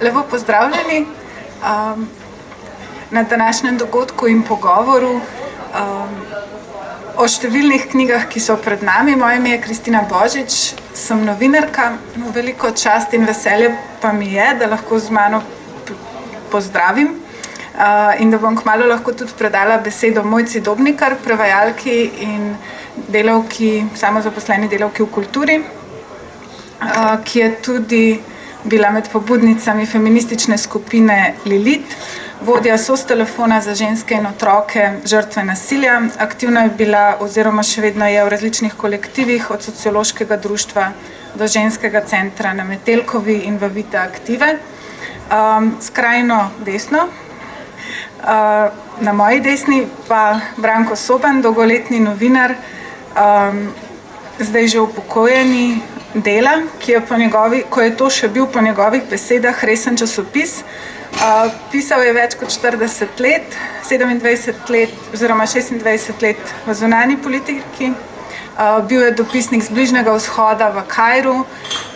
Lepo pozdravljeni na današnjem dogodku in pogovoru o številnih knjigah, ki so pred nami. Moje ime je Kristina Božič, sem novinarka. Veliko čast in veselje pa mi je, da lahko z mano pozdravim in da bom kmalu lahko tudi predala besedo Mojci Dobnikar, prevajalki in delavki, samozaposleni delavki v kulturi, ki je tudi bila med pobudnicami feministične skupine Lilit, vodja SOS-telefona za ženske in otroke žrtve nasilja. Aktivna je bila oziroma še vedno je v različnih kolektivih, od sociološkega društva do ženskega centra na Metelkovi in v Vita Aktive. Skrajno desno, na moji desni pa Branko Soban, dolgoletni novinar, zdaj že upokojeni, dela, ko je to še bil po njegovih besedah resen časopis. Pisal je več kot 40 let, 27 let oziroma 26 let v zunanji politiki. Bil je dopisnik z Bližnjega vzhoda v Kairu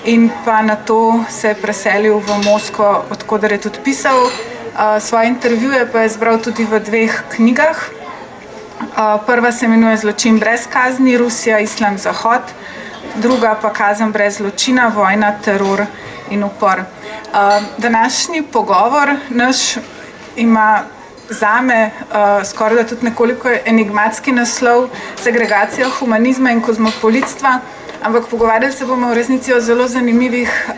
in pa nato se je preselil v Moskvo, odkoder je tudi pisal. Svoje intervjuje pa je zbral tudi v 2 knjigah. Prva se imenuje Zločin brez kazni, Rusija, Islam, Zahod. Druga pa Kazen brez zločina, vojna, teror in upor. Današnji pogovor naš ima zame skoraj da tudi nekoliko enigmatski naslov Segregacija humanizma in kozmopolitstva, ampak pogovarjali se bomo v resnici o zelo zanimivih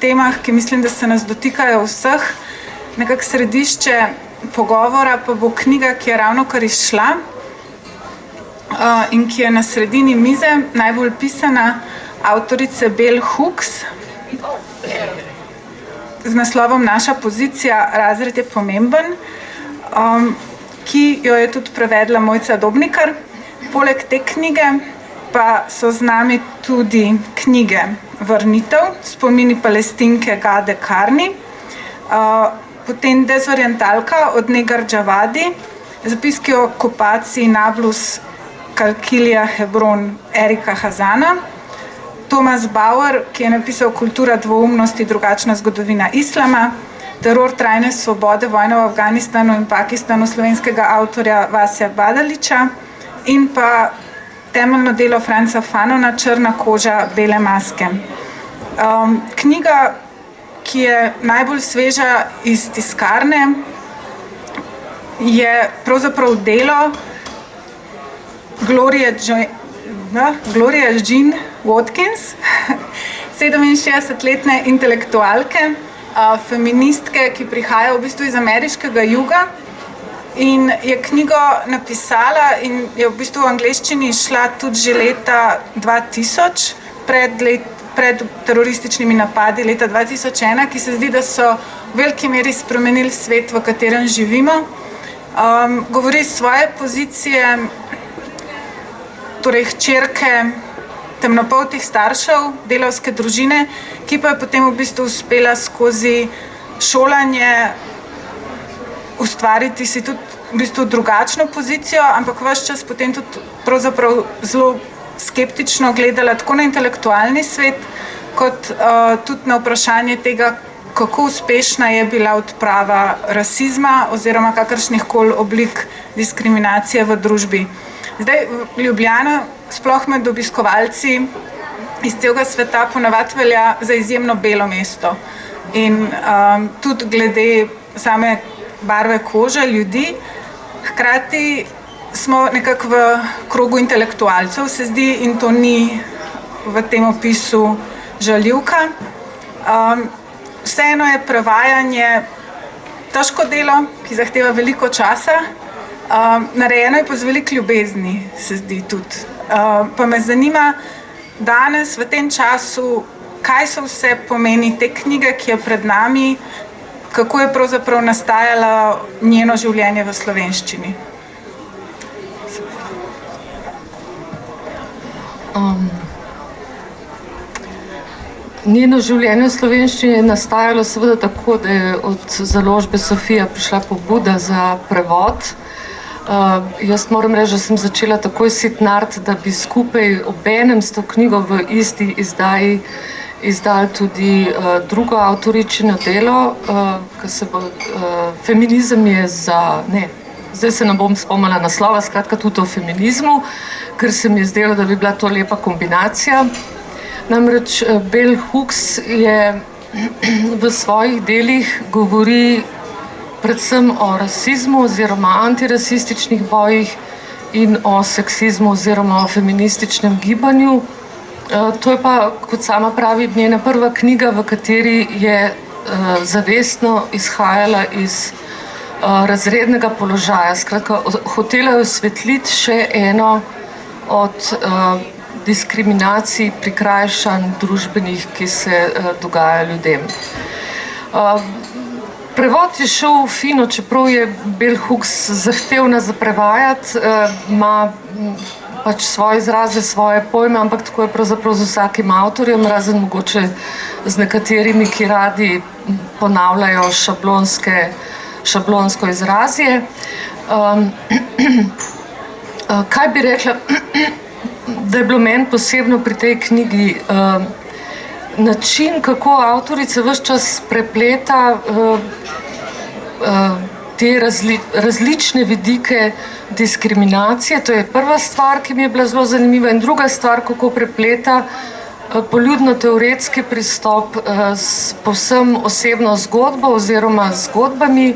temah, ki mislim, da se nas dotikajo vseh. Nekako središče pogovora pa bo knjiga, ki je ravnokar izšla in ki je na sredini mize, najbolj pisana, avtorice Bell Hooks, z naslovom Naša pozicija, razred je pomemben, ki jo je tudi prevedla Mojca Dobnikar. Poleg te knjige pa so z nami tudi knjige Vrnitev, spomini Palestinke Gade Karni, potem Dezorientalka od Negar Džavadi, zapiski o okupaciji Nablus Kalkilija Hebron Erika Hazana, Thomas Bauer, ki je napisal Kultura dvoumnosti, drugačna zgodovina islama, Teror trajne svobode, vojna v Afganistanu in Pakistanu slovenskega avtorja Vasja Badaliča in pa temeljno delo Franca Fanona Črna koža, bele maske. Knjiga, ki je najbolj sveža iz tiskarne, je pravzaprav delo Glorie Jean Watkins, 67-letne intelektualke, feministke, ki prihaja v bistvu iz ameriškega juga in je knjigo napisala in je v bistvu v angleščini šla tudi že leta 2000, pred terorističnimi napadi leta 2001, ki se zdi, da so v veliki meri spremenili svet, v katerem živimo. Govori svoje pozicije, torej hčerke temnopoltih staršev, delavske družine, ki pa je potem v bistvu uspela skozi šolanje ustvariti si tudi v bistvu drugačno pozicijo, ampak ves čas potem tudi pravzaprav zelo skeptično gledala tako na intelektualni svet, kot tudi na vprašanje tega, kako uspešna je bila odprava rasizma oziroma kakršnihkoli oblik diskriminacije v družbi. Zdaj, Ljubljana, sploh med obiskovalci iz celega sveta, ponavadi velja za izjemno belo mesto. In tudi glede same barve kože ljudi, hkrati smo nekako v krogu intelektualcev, se zdi, in to ni v tem opisu žaljivka. Vseeno je prevajanje težko delo, ki zahteva veliko časa, narejeno je pa z veliko ljubezni, se zdi tudi. Pa me zanima danes, v tem času, kaj so vse pomeni te knjige, ki je pred nami, kako je pravzaprav nastajalo njeno življenje v slovenščini. Njeno življenje v slovenščini je nastajalo seveda tako, da je od založbe Sofija prišla pobuda za prevod. Jaz moram reči, da sem začela takoj sitnart, da bi skupaj obenem s to knjigo v isti izdaji izdali tudi drugo avtoričino delo, ki se bo Feminizem je za, ne, zdaj se ne bom spomnila naslova, skratka tudi o feminizmu, ker se mi je zdelo, da bi bila to lepa kombinacija. Namreč Bell Hooks je v svojih delih govori predvsem o rasizmu oziroma antirasističnih bojih in o seksizmu oziroma o feminističnem gibanju. To je pa, kot sama pravi, njena prva knjiga, v kateri je zavestno izhajala iz razrednega položaja. Skratka, hotela je osvetliti še eno od diskriminacij, prikrajšanj družbenih, ki se dogaja ljudem. Prevod je šel fino, čeprav je Bell Hooks zahtevna za prevajati, ima pač svoje izraze, svoje pojme, ampak tako je pravzaprav z vsakim avtorjem, razen mogoče z nekaterimi, ki radi ponavljajo šablonsko izrazje. Kaj bi rekla, da je bilo meni posebno pri tej knjigi? Način, kako avtorica ves čas prepleta te različne vidike diskriminacije, to je prva stvar, ki mi je bila zelo zanimiva, in druga stvar, kako prepleta poljudno-teoretski pristop s povsem osebno zgodbo oziroma zgodbami.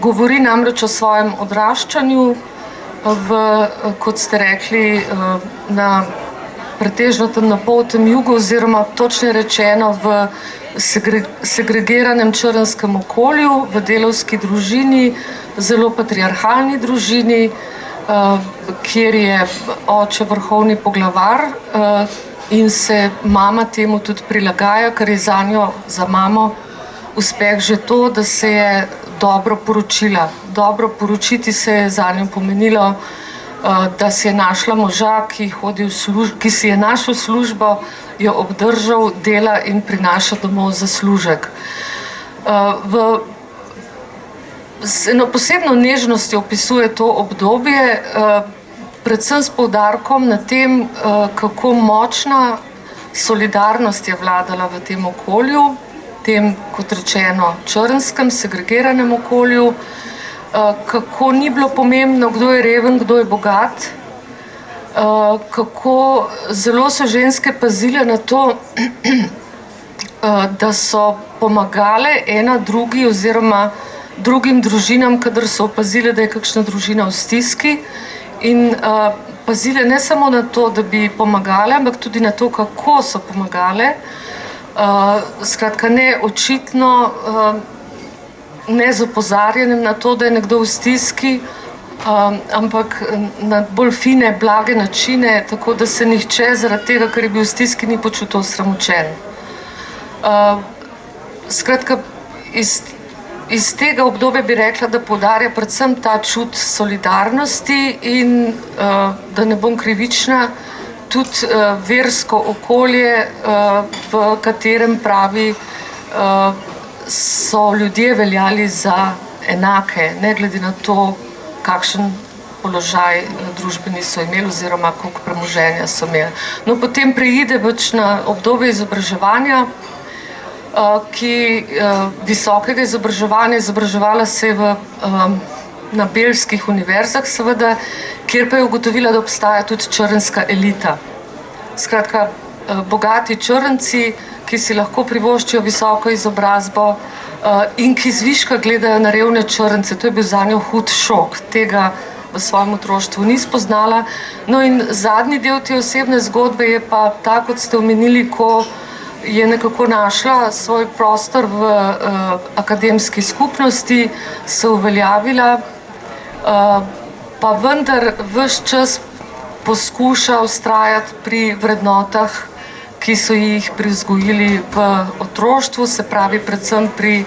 Govori namreč o svojem odraščanju kot ste rekli, na pretežno temnopoltem jugu oziroma točno rečeno v segregiranem črnskem okolju, v delavski družini, zelo patriarhalni družini, kjer je oče vrhovni poglavar in se mama temu tudi prilagaja, ker je zanjo, za mamo, uspeh že to, da se je dobro poročila. Dobro poročiti se je zanjo pomenilo, da si je našla moža, ki si je našel službo, jo obdržal, dela in prinaša domov zaslužek. Z eno posebno nežnostjo opisuje to obdobje, predvsem s poudarkom na tem, kako močna solidarnost je vladala v tem okolju, tem, kot rečeno, črnskem, segregiranem okolju, kako ni bilo pomembno, kdo je reven, kdo je bogat, kako zelo so ženske pazile na to, da so pomagale ena drugi oziroma drugim družinam, kadar so opazile, da je kakšna družina v stiski, in pazile ne samo na to, da bi pomagale, ampak tudi na to, kako so pomagale. Skratka, ne očitno, ne z opozarjanjem na to, da je nekdo v stiski, ampak na bolj fine, blage načine, tako da se nihče zaradi tega, ker je bil v stiski, ni počutil osramočen. Skratka, iz tega obdobja bi rekla, da poudarja predvsem ta čut solidarnosti in, da ne bom krivična, tudi versko okolje, v katerem pravi, so ljudje veljali za enake, ne glede na to, kakšen položaj družbeni so imeli oziroma koliko premoženja so imeli. No, potem preide pač na obdobje izobraževanja, visokega izobraževala se je na belskih univerzah seveda, kjer pa je ugotovila, da obstaja tudi črnska elita. Skratka, bogati črnci, ki si lahko privoščijo visoko izobrazbo in ki zviška gledajo na revne črnce. To je bil zanjo hud šok. Tega v svojem otroštvu ni spoznala. No in zadnji del te osebne zgodbe je pa ta, kot ste omenili, ko je nekako našla svoj prostor v akademski skupnosti, se uveljavila, pa vendar ves čas poskuša vztrajati pri vrednotah, ki so jih privzgojili v otroštvu, se pravi predvsem pri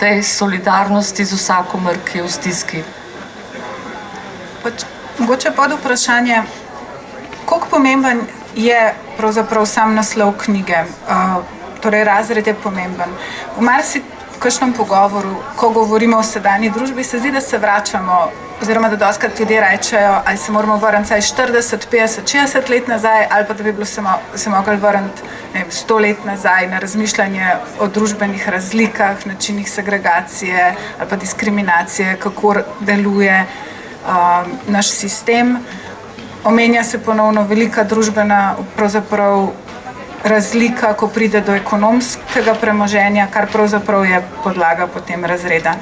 tej solidarnosti z vsakomer, ki je v stiski. Mogoče pod vprašanje, koliko pomemben je pravzaprav sam naslov knjige, torej razred je pomemben. V v kakšnem pogovoru, ko govorimo o sedanji družbi, se zdi, da se vračamo, oziroma da dostakrat ljudje rečejo, ali se moramo vrniti saj 40, 50, 60 let nazaj, ali pa da bi bilo se mogli vrniti 100 let nazaj na razmišljanje o družbenih razlikah, načinih segregacije ali pa diskriminacije, kako deluje naš sistem. Omenja se ponovno velika družbena pravzaprav razlika, ko pride do ekonomskega premoženja, kar pravzaprav je podlaga potem razreda.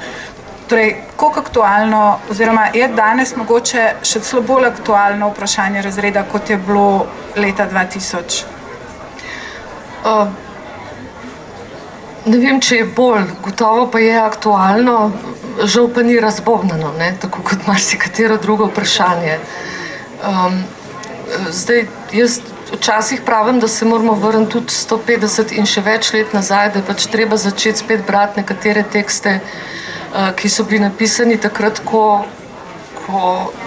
Torej, koliko aktualno, oziroma je danes mogoče še celo bolj aktualno vprašanje razreda, kot je bilo leta 2000? Ne vem, če je bolj, gotovo pa je aktualno, žal pa ni razbobnano, tako kot marsikatero drugo vprašanje. Zdaj, jaz včasih pravim, da se moramo vrniti tudi 150 in še več let nazaj, da je pač treba začeti spet brati nekatere tekste, ki so bili napisani takrat, ko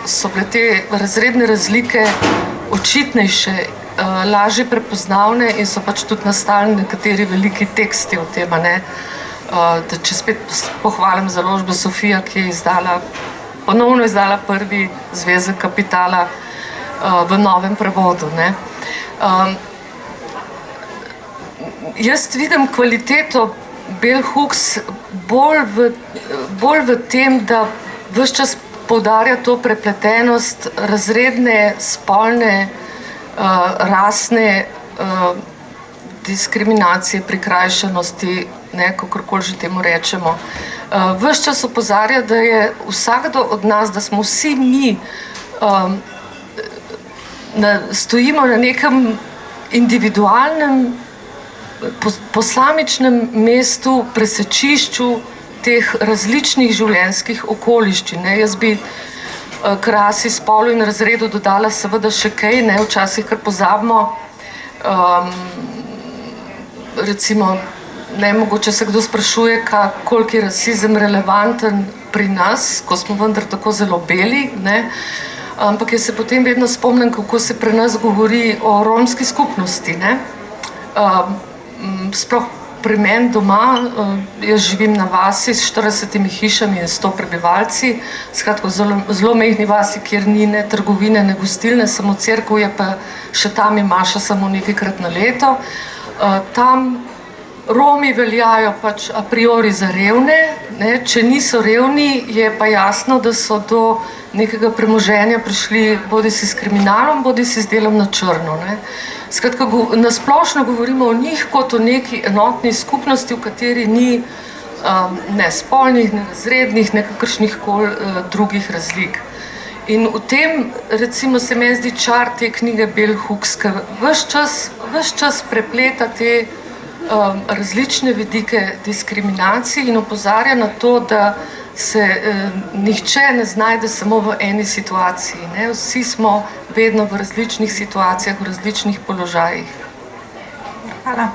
so bile te razredne razlike očitnejše, lažje prepoznavne in so pač tudi nastali nekateri veliki teksti o tem, da če spet pohvalim založbo Sofija, ki je ponovno izdala prvi zvezek Kapitala v novem prevodu. Jaz vidim kvaliteto Bell Hooks bolj v tem, da ves čas poudarja to prepletenost razredne, spolne, rasne diskriminacije, prikrajšanosti, kakorkoli že temu rečemo. Ves čas opozarja, da je vsakdo od nas, da smo vsi mi, stojimo na nekem individualnem, posamičnem mestu, presečišču teh različnih življenjskih okoliščin. Jaz bi k rasi, spolu in razredu dodala seveda še kaj, včasih kar pozabimo. Recimo, mogoče se kdo sprašuje, koliko je rasizem relevanten pri nas, ko smo vendar tako zelo beli, ampak jaz se potem vedno spomnim, kako se pri nas govori o romski skupnosti. Sploh pri meni doma, jaz živim na vasi s 40 hišami in 100 prebivalci, skratka zelo mehni vasi, kjer ni ne trgovine, ne gostilne, samo cerkev je, pa še tam je maša samo nekajkrat na leto. Tam Romi veljajo pač a priori za revne, če niso revni, je pa jasno, da so do nekega premoženja prišli bodisi s kriminalom, bodisi s delom na črno. Skratka, nasplošno govorimo o njih kot o neki enotni skupnosti, v kateri ni ne spolnih, ne razrednih, ne kakršnih koli drugih razlik. In v tem, recimo, se meni zdi čar te knjige Bell Hooks, ker ves čas prepleta te različne vidike diskriminacij in opozarja na to, da se nihče ne znajde samo v eni situaciji. Vsi smo vedno v različnih situacijah, v različnih položajih. Hvala.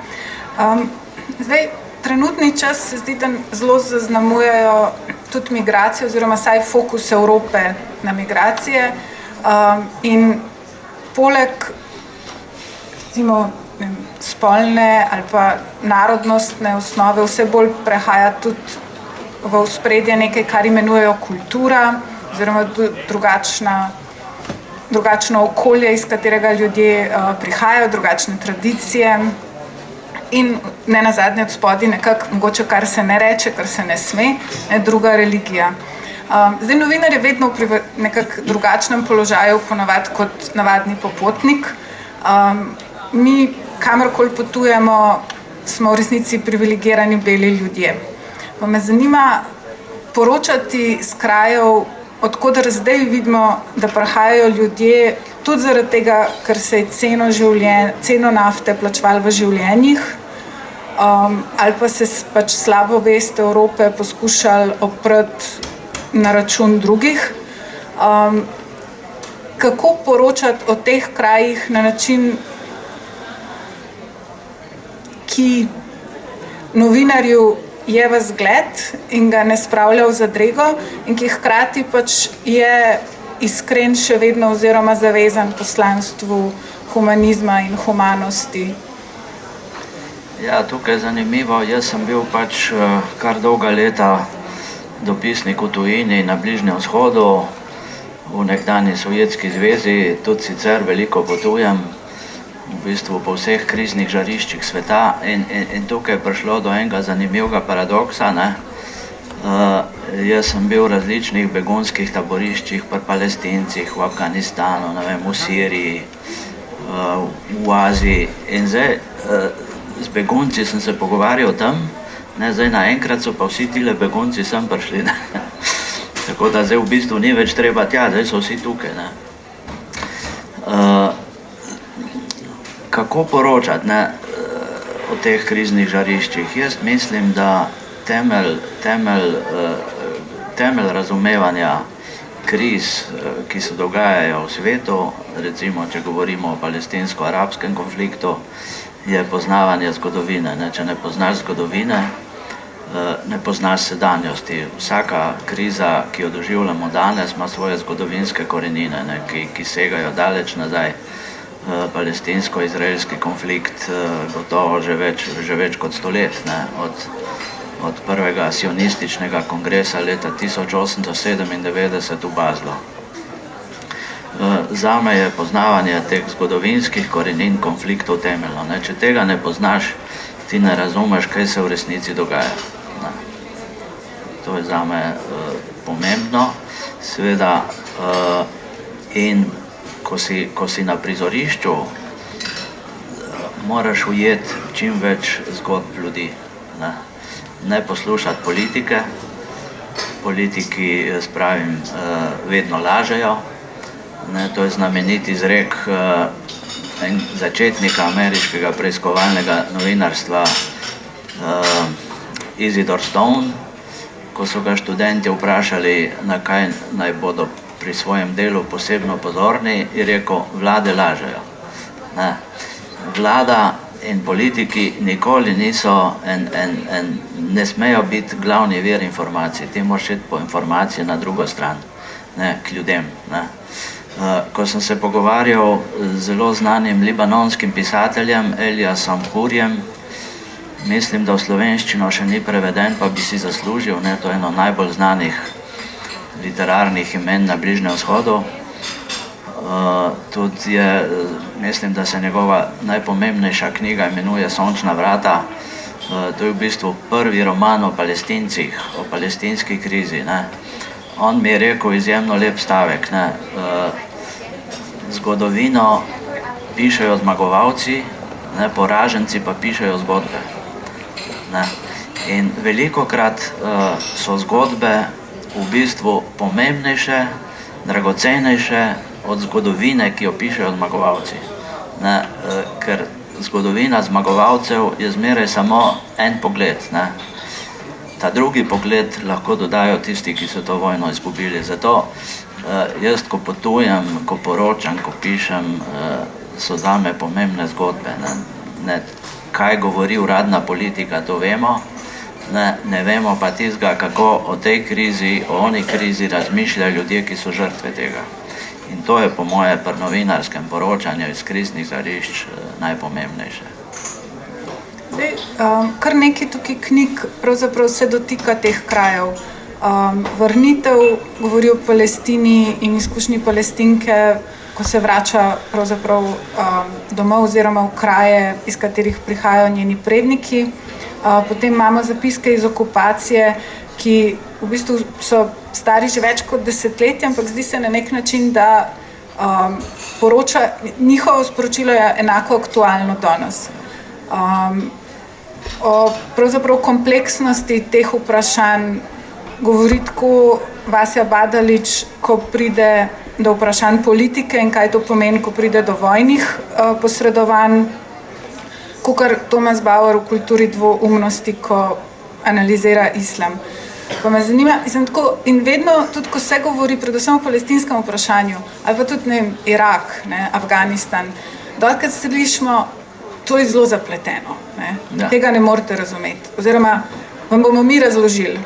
Zdaj, trenutni čas se zdi, da zelo zaznamujejo tudi migracije, oziroma saj fokus Evrope na migracije. In poleg, recimo, spolne ali pa narodnostne osnove vse bolj prehaja tudi v ospredje nekaj, kar imenujejo kultura, oziroma drugačno okolje, iz katerega ljudje prihajajo, drugačne tradicije in ne nazadnje od spodaj nekako, mogoče kar se ne reče, kar se ne sme, druga religija. Zdaj, novinar je vedno v nekak drugačnem položaju ponavadi kot navadni popotnik. Mi, kamorkoli potujemo, smo v resnici privilegirani beli ljudje. Pa me zanima poročati z krajev, odkoder zdaj vidimo, da prihajajo ljudje, tudi zaradi tega, ker se je ceno nafte plačevalo v življenjih, ali pa se pač slabo vest Evrope poskušali oprati na račun drugih. Kako poročati o teh krajih na način, ki novinarju je v zgled in ga ne spravlja v zadrego in ki hkrati pač je iskren še vedno oziroma zavezan poslanstvu humanizma in humanosti. Ja, tukaj je zanimivo. Jaz sem bil pač kar dolga leta dopisnik v tujini na Bližnjem vzhodu, v nekdanji Sovjetski zvezi, tudi sicer veliko potujem, v bistvu po vseh kriznih žariščih sveta in tukaj je prišlo do enega zanimivega paradoksa, ne. Jaz sem bil v različnih begunskih taboriščih, pri Palestincih, v Afganistanu, ne vem, v Siriji, v Aziji in zdaj z begunci sem se pogovarjal tam, ne, zdaj naenkrat so pa vsi tile begunci sem prišli, ne. Tako da zdaj v bistvu ni več treba tja, zdaj so vsi tukaj, ne. Kako poročati, ne, o teh kriznih žariščih? Jaz mislim, da temelj razumevanja kriz, ki se dogajajo v svetu, recimo, če govorimo o palestinsko-arabskem konfliktu, je poznavanje zgodovine, ne. Če ne poznaš zgodovine, ne poznaš sedanjosti. Vsaka kriza, ki jo doživljamo danes, ima svoje zgodovinske korenine, ne, ki segajo daleč nazaj. Palestinsko-izraelski konflikt gotovo že več kot 100 let, ne, od prvega sionističnega kongresa leta 1897 v Baslu. Zame je poznavanje teh zgodovinskih korenin konfliktov temeljno, ne. Če tega ne poznaš, ti ne razumeš, kaj se v resnici dogaja, ne. To je zame pomembno, seveda, in ko si na prizorišču, moraš ujeti čim več zgodb ljudi, ne. Ne poslušati politike, politiki, jaz pravim, vedno lažejo, ne. To je znameniti izrek začetnika ameriškega preiskovalnega novinarstva Isidore Stone, ko so ga študenti vprašali, na kaj naj bodo pri svojem delu posebno pozorni, je rekel, vlade lažejo, ne. Vlada in politiki nikoli niso ne smejo biti glavni vir informacij, ti moraš iti po informacije na drugo stran, ne, k ljudem, ne. Ko sem se pogovarjal z zelo znanim libanonskim pisateljem Eliasom Hurjem, mislim, da v slovenščino še ni preveden, pa bi si zaslužil, ne, to je eno najbolj znanih literarnih imen na Bližnjem vzhodu. Tudi je, mislim, da se njegova najpomembnejša knjiga imenuje Sončna vrata. To je v bistvu prvi roman o Palestincih, o palestinski krizi, ne. On mi je rekel izjemno lep stavek, ne. Zgodovino pišejo zmagovalci, ne, poraženci pa pišejo zgodbe, ne. In velikokrat so zgodbe v bistvu pomembnejše, dragocenejše od zgodovine, ki jo pišejo zmagovalci, ne, ker zgodovina zmagovalcev je zmeraj samo en pogled, ne. Ta drugi pogled lahko dodajo tisti, ki so to vojno izgubili. Zato jaz, ko potujem, ko poročam, ko pišem, so zame pomembne zgodbe, ne. Kaj govori uradna politika, to vemo, ne vemo pa tistega, kako o tej krizi, o oni krizi razmišljajo ljudje, ki so žrtve tega. In to je po moje pri novinarskem poročanju iz kriznih žarišč najpomembnejše. Zdaj, kar nekaj tukaj knjig pravzaprav se dotika teh krajev. Vrnitev govori o Palestini in izkušnji Palestinke, ko se vrača pravzaprav domov oziroma v kraje, iz katerih prihajajo njeni predniki. Potem imamo zapiske iz okupacije, ki v bistvu so stari že več kot desetletje, ampak zdi se na nek način, da njihovo sporočilo je enako aktualno danes. O pravzaprav kompleksnosti teh vprašanj govori tako Vasja Badalič, ko pride do vprašanj politike in kaj to pomeni, ko pride do vojnih posredovanj, kakor Thomas Bauer v Kulturi dvoumnosti, ko analizira islam. Pa me zanima, in vedno, tudi ko se govori predvsem o palestinskem vprašanju, ali pa tudi, ne vem, Irak, ne, Afganistan, dolkrat slišimo, to je zelo zapleteno, ne. Ja. Tega ne morete razumeti, oziroma vam bomo mi razložili.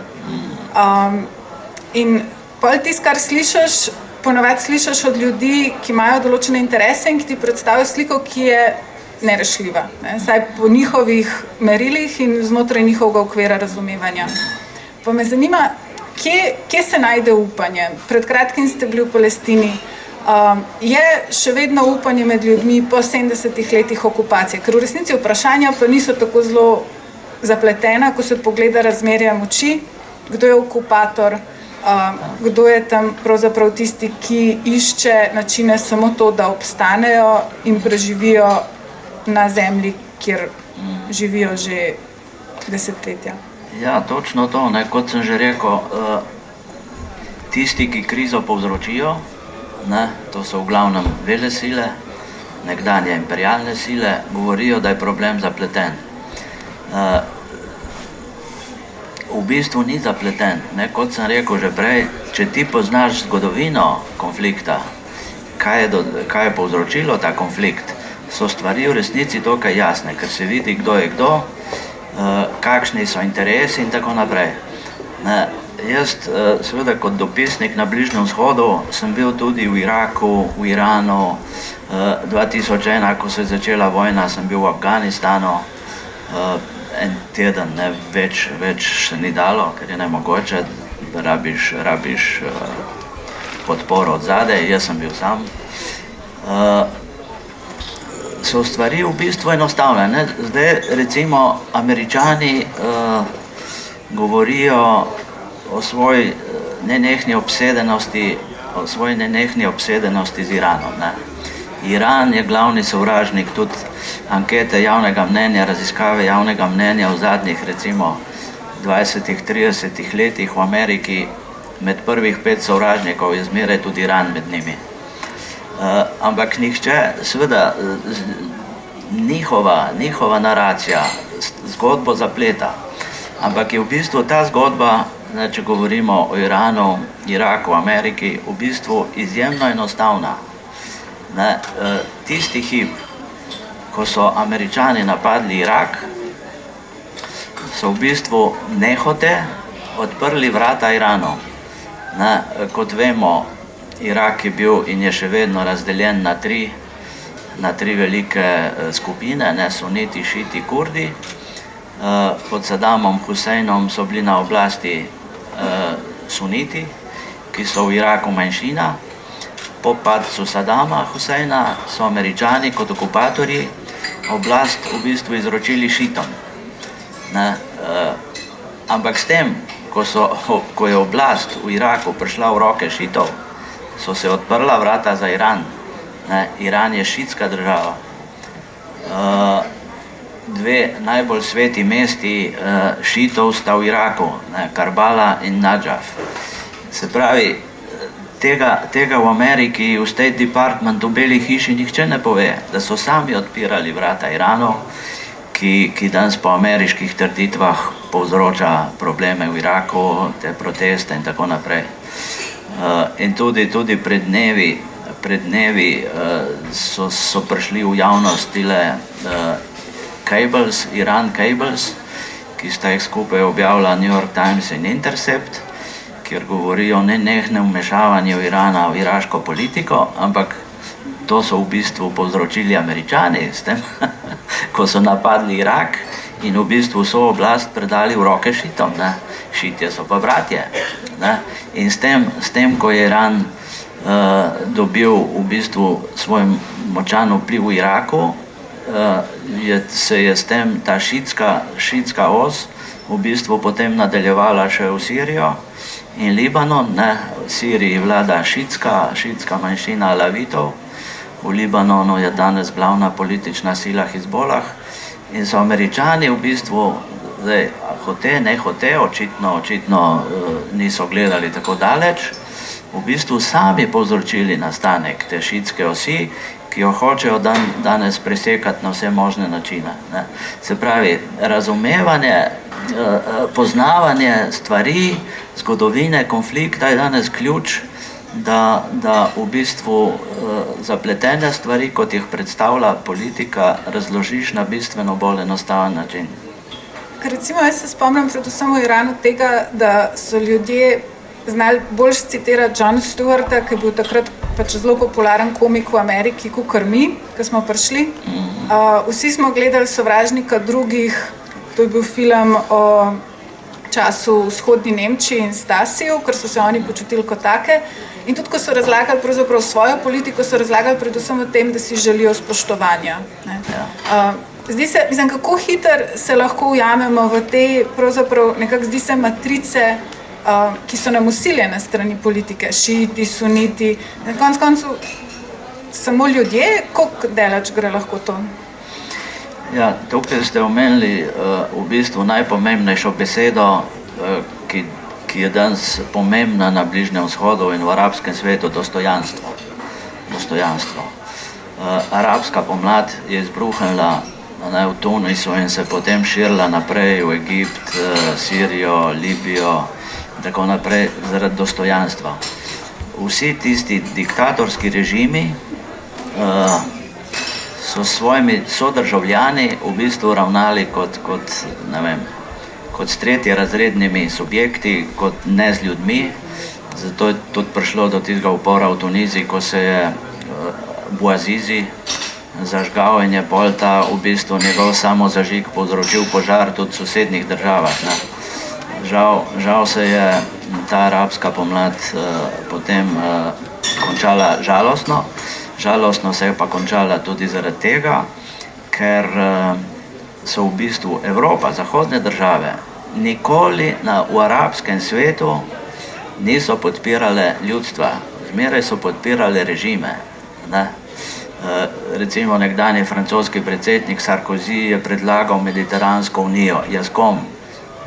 In pol tisto, kar slišiš, ponavadi slišiš od ljudi, ki imajo določene interese in ki ti predstavijo sliko, ki je nerešljiva, ne? Saj po njihovih merilih in znotraj njihovega okvira razumevanja. Pa me zanima, kje se najde upanje? Pred kratkim ste bili v Palestini. Je še vedno upanje med ljudmi po 70 letih okupacije? Ker v resnici vprašanja pa niso tako zelo zapletena, ko se pogleda razmerje moči, kdo je okupator, kdo je tam pravzaprav tisti, ki išče načine samo to, da obstanejo in preživijo na zemlji, kjer živijo že desetletja. Ja, točno to, ne, kot sem že rekel, tisti, ki krizo povzročijo, ne, to so v glavnem vele sile, nekdanje imperialne sile, govorijo, da je problem zapleten. V bistvu ni zapleten, ne, kot sem rekel že prej, če ti poznaš zgodovino konflikta, kaj je povzročilo ta konflikt, so stvari v resnici dokaj jasne, ker se vidi, kdo je kdo, kakšni so interesi in tako naprej. Ne, jaz seveda kot dopisnik na Bližnjem vzhodu sem bil tudi v Iraku, v Iranu, 2001, ko se je začela vojna, sem bil v Afganistanu, en teden, ne, več se ni dalo, ker je nemogoče, rabiš podporo od zadaj, jaz sem bil sam. So stvari v bistvu enostavne, ne? Zdaj recimo Američani govorijo o svoji nenehni obsedenosti z Iranom, ne? Iran je glavni sovražnik, tudi ankete javnega mnenja, raziskave javnega mnenja v zadnjih recimo 20-30 letih v Ameriki, med prvih 5 sovražnikov je zmeraj tudi Iran med njimi. Ampak nihče, seveda, njihova naracija, zgodbo zapleta, ampak je v bistvu ta zgodba, ne, če govorimo o Iranu, Iraku, Ameriki, v bistvu izjemno enostavna. Ne, tisti hip, ko so Američani napadli Irak, so v bistvu nehote odprli vrata Iranu. Ne, kot vemo, Irak je bil in je še vedno razdeljen na tri velike skupine, ne, suniti, šiti, kurdi. Pod Sadamom Huseinom so bili na oblasti suniti, ki so v Iraku manjšina. Po padcu Sadama Huseina so Američani kot okupatorji oblast v bistvu izročili šitom. Ne, ampak s tem, ko je oblast v Iraku prišla v roke šitov, so se odprla vrata za Iran. Ne, Iran je šitska država. Dve najbolj sveti mesti šitov sta v Iraku, ne, Karbala in Nadžaf. Se pravi, tega v Ameriki, v State Department, v Beli hiši nihče ne pove, da so sami odpirali vrata Iranu, ki danes po ameriških trditvah povzroča probleme v Iraku, te proteste in tako naprej. In tudi pred dnevi so prišli v javnost tile cables, Iran cables, ki sta jih skupaj objavila New York Times in Intercept, kjer govorijo o nenehnem vmešavanju Irana v iraško politiko, ampak to so v bistvu povzročili Američani s tem, ko so napadli Irak in v bistvu so oblast predali v roke šitom, ne. Šitje so pa bratje. Ne. In s tem, ko je Iran dobil v bistvu svoj močan vpliv v Iraku, se je s tem ta šitska os v bistvu potem nadaljevala še v Sirijo in Libanon. Ne. V Siriji vlada šitska manjšina alavitov, v Libanonu je danes glavna politična sila Hizbolah in so Američani v bistvu, zdaj, hote, ne hote, očitno niso gledali tako daleč, v bistvu sami povzročili nastanek te šitske osi, ki jo hočejo danes presekati na vse možne načine. Ne. Se pravi, razumevanje, poznavanje stvari, zgodovine, konflikta je danes ključ, da v bistvu zapletene stvari, kot jih predstavlja politika, razložiš na bistveno bolj enostaven način. Ker recimo jaz se spomnim predvsem v Iranu tega, da so ljudje znali bolj citirati John Stewarta, ki je bil takrat pač zelo popularen komik v Ameriki, kakor mi, ko smo prišli. Vsi smo gledali Sovražnika drugih, to je bil film o času v vzhodni Nemčiji in Stasiju, ker so se oni počutili kot take. In tudi, ko so razlagali pravzaprav svojo politiko, so razlagali predvsem o tem, da si želijo spoštovanja. Ne. Zdi se, mislim, kako hitro se lahko ujamemo v te, pravzaprav nekako zdi se matrice, ki so nam usiljene strani politike, šiiti, suniti, na koncu samo ljudje, koliko daleč gre lahko to? Ja, tukaj ste omenili v bistvu najpomembnejšo besedo, ki je danes pomembna na Bližnjem vzhodu in v arabskem svetu, dostojanstvo. Arabska pomlad je izbruhnila v Tunisu in se potem širila naprej v Egipt, Sirijo, Libijo in tako naprej zaradi dostojanstva. Vsi tisti diktatorski režimi so s svojimi sodržavljani v bistvu ravnali kot s tretjerazrednimi subjekti, kot ne z ljudmi. Zato je tudi prišlo do tistega upora v Tuniziji, ko se je Bouazizi zažgal in je pol ta v bistvu njegov samozažig povzročil požar tudi v sosednjih državah. Ne. Žal se je ta arabska pomlad potem končala žalostno. Žalostno se je pa končala tudi zaradi tega, ker so v bistvu Evropa, zahodne države, nikoli v arabskem svetu niso podpirale ljudstva, zmeraj so podpirale režime. Ne? Recimo nekdanji francoski predsednik Sarkozy je predlagal Mediteransko unijo. Ja, s kom?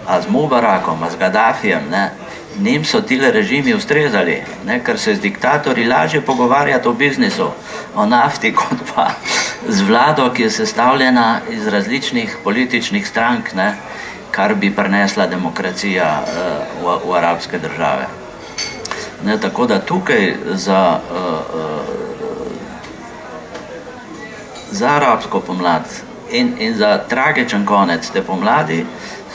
A z Mubarakom, a z Gaddafijem? Ne? Njim so tile režimi ustrezali, ne? Ker se z diktatorji lažje pogovarjati o biznisu, o nafti, kot pa z vlado, ki je sestavljena iz različnih političnih strank, ne? Kar bi prinesla demokracija v arabske države. Ne? Tako da tukaj za arabsko pomlad in za tragičen konec te pomladi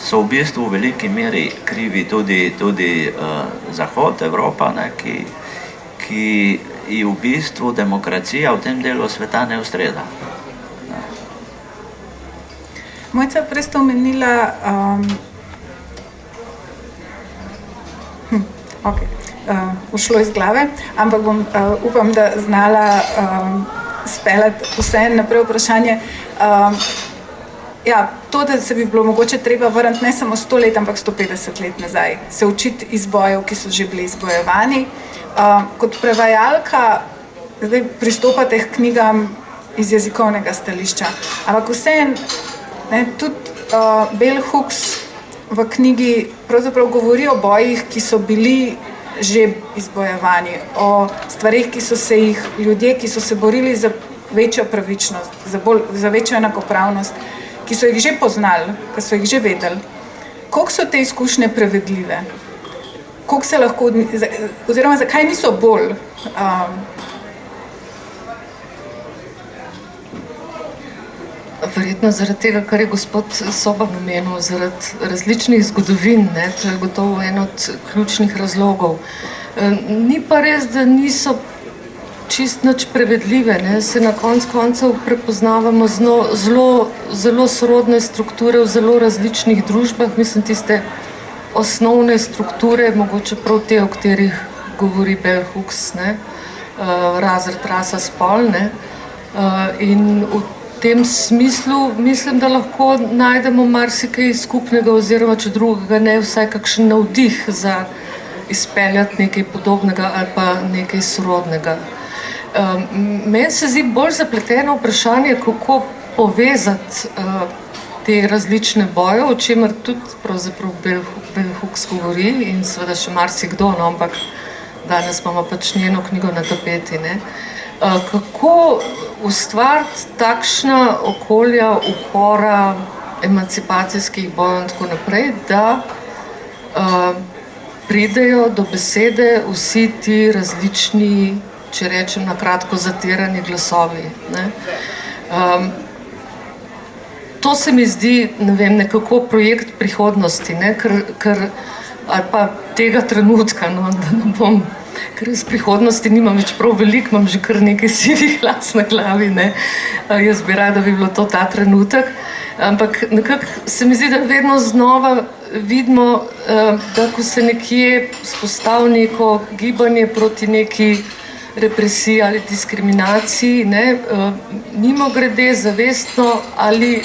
so v bistvu v veliki meri krivi tudi Zahod, Evropa, ne, ki ji v bistvu demokracija v tem delu sveta ne ustreza. Mojca, prej ste omenila, ušlo iz glave, ampak bom, upam, da znala speljati vse naprej vprašanje. Ja, to, da se bi bilo mogoče treba vrniti ne samo 100 let, ampak 150 let nazaj, se učiti iz bojev, ki so že bili izbojevani. Kot prevajalka zdaj pristopate k knjigam iz jezikovnega stališča, ampak vseeno, tudi Bell Hooks v knjigi pravzaprav govori o bojih, ki so bili že izbojevani, o stvarih, ki so se jih ljudje, ki so se borili za večjo pravičnost, za večjo enakopravnost, ki so jih že poznali, ki so jih že vedeli. Koliko so te izkušnje prevedljive? Koliko se lahko, oziroma zakaj niso bolj? Verjetno zaradi tega, kar je gospod Soban omenil, zaradi različnih zgodovin, ne? To je gotovo en od ključnih razlogov. Ni pa res, da niso čist nič prevedljive, ne? Se na koncev prepoznavamo zelo sorodne strukture v zelo različnih družbah, mislim tiste osnovne strukture, mogoče prav te, o katerih govori Bell Hooks, ne? Razred, rasa, spol, ne? In v tem smislu mislim, da lahko najdemo marsikaj skupnega oziroma če drugega ne, vsaj kakšen navdih za izpeljati nekaj podobnega ali pa nekaj sorodnega. Meni se zdi bolj zapleteno vprašanje, kako povezati te različne boje, o čemer tudi pravzaprav Bell Hooks govori in seveda še marsikdo, no, ampak danes imamo pač njeno knjigo na tapeti, ne. Kako ustvariti takšna okolja upora, emancipacijskih bojev in tako naprej, da pridejo do besede vsi ti različni, če rečem na kratko, zatirani glasovi, ne. To se mi zdi, ne vem, nekako projekt prihodnosti, ne, ker ali pa tega trenutka, no, da ne bom ker iz prihodnosti nimam več prav veliko, imam že kar nekaj sivih las na glavi, ne. Jaz bi rada, da bi bilo to ta trenutek, ampak nekako se mi zdi, da vedno znova vidimo, da ko se nekje spostavi neko gibanje proti neki represiji ali diskriminaciji, ne, mimogrede zavestno ali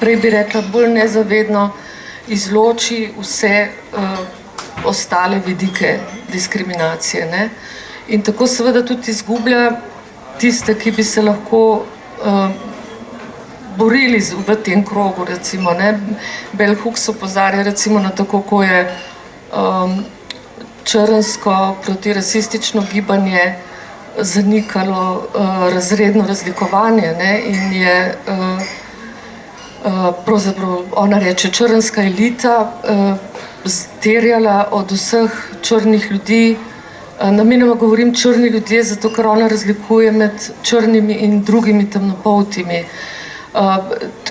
prej bi rekla bolj nezavedno izloči vse ostale vidike diskriminacije, ne. In tako seveda tudi izgublja tiste, ki bi se lahko borili v tem krogu, recimo, ne. Bell Hooks opozarja recimo na tako, ko je črnsko protirasistično gibanje zanikalo razredno razlikovanje, ne, in je pravzaprav, ona reče, črnska elita terjala od vseh črnih ljudi, namenoma govorim črni ljudje, zato ker ona razlikuje med črnimi in drugimi temnopoltimi.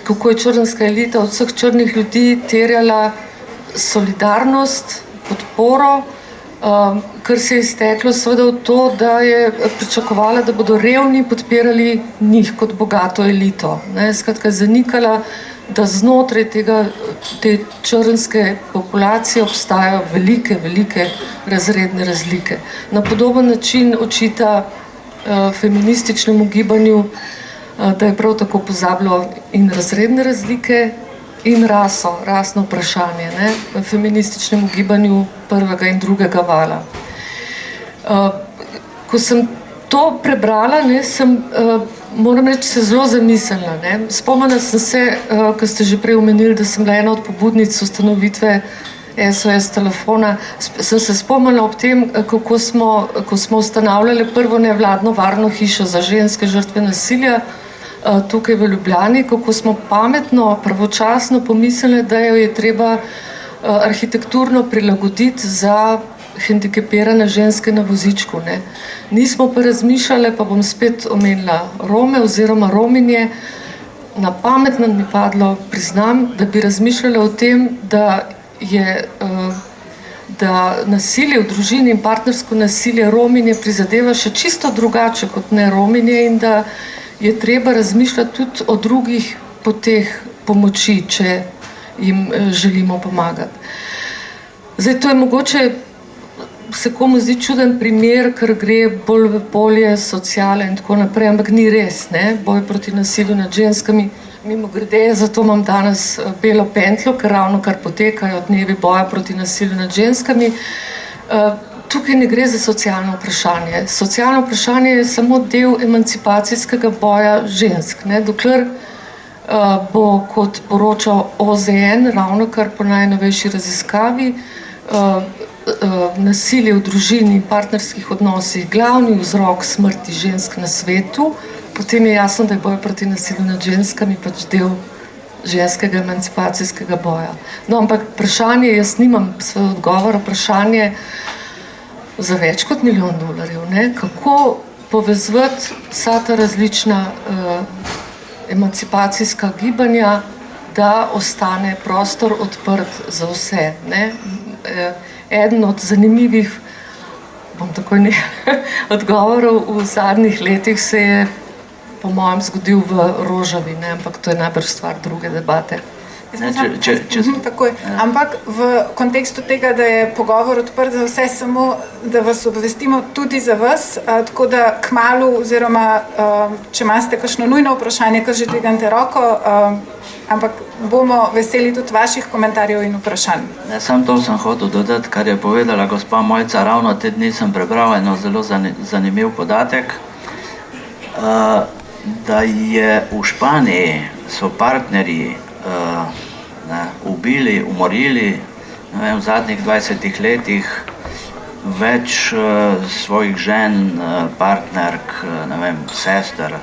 Kako je črnska elita od vseh črnih ljudi terjala solidarnost, podporo, kar se je izteklo seveda v to, da je pričakovala, da bodo revni podpirali njih kot bogato elito. Skratka, zanikala, da znotraj te črnske populacije obstajajo velike razredne razlike. Na podoben način očita feminističnemu gibanju, da je prav tako pozabilo in razredne razlike in rasno vprašanje, ne, v feminističnemu gibanju prvega in drugega vala. Ko sem to prebrala, ne, sem, moram reči, se zelo zamislila, ne. Spomnila sem se, ko ste že prej omenili, da sem bila ena od pobudnic ustanovitve SOS telefona, sem se spomnila ob tem, ko smo ustanavljali prvo nevladno varno hišo za ženske žrtve nasilja, tukaj v Ljubljani, kako smo pametno, pravočasno pomislili, da jo je treba arhitekturno prilagoditi za hendikepirane ženske na vozičku, ne. Nismo pa razmišljali, pa bom spet omenila Rome oziroma Rominje, na pamet nam je padlo, priznam, da bi razmišljali o tem, da nasilje v družini in partnersko nasilje Rominje prizadeva še čisto drugače kot ne Rominje in da je treba razmišljati tudi o drugih poteh pomoči, če jim želimo pomagati. Zdaj, to je mogoče, se komu zdi čuden primer, ker gre bolj v polje sociale in tako naprej, ampak ni res, ne, boj proti nasilju nad ženskami. Mimogrede, zato imam danes belo pentljo, ker ravno kar potekajo dnevi boja proti nasilju nad ženskami. Tukaj ne gre za socialno vprašanje. Socialno vprašanje je samo del emancipacijskega boja žensk, ne, dokler bo, kot poroča OZN, ravno kar po najnovejši raziskavi, nasilje v družini in partnerskih odnosih glavni vzrok smrti žensk na svetu, potem je jasno, da je boj proti nasilju nad ženskami pač del ženskega emancipacijskega boja. No, ampak vprašanje, jaz nimam svoj odgovor, vprašanje za več kot $1 milijon, ne, kako povezati vsa ta različna emancipacijska gibanja, da ostane prostor odprt za vse, ne. Eden od zanimivih, bom takoj odgovorov, v zadnjih letih se je po mojem zgodil v Rožavi, ne, ampak to je najbrž stvar druge debate. Takoj. Ampak v kontekstu tega, da je pogovor odprt za vse, samo da vas obvestimo tudi za vas, tako da kmalu, oziroma če imate kakšno nujno vprašanje, kar že dvignete roko, ampak bomo veseli tudi vaših komentarjev in vprašanj. Sam to sem hotel dodati, kar je povedala gospa Mojca, ravno te dni sem prebral eno zelo zanimiv podatek, da je v Španiji so partnerji ubili, umorili, ne vem, v zadnjih 20 letih več svojih žen, partnerk, ne vem, sester,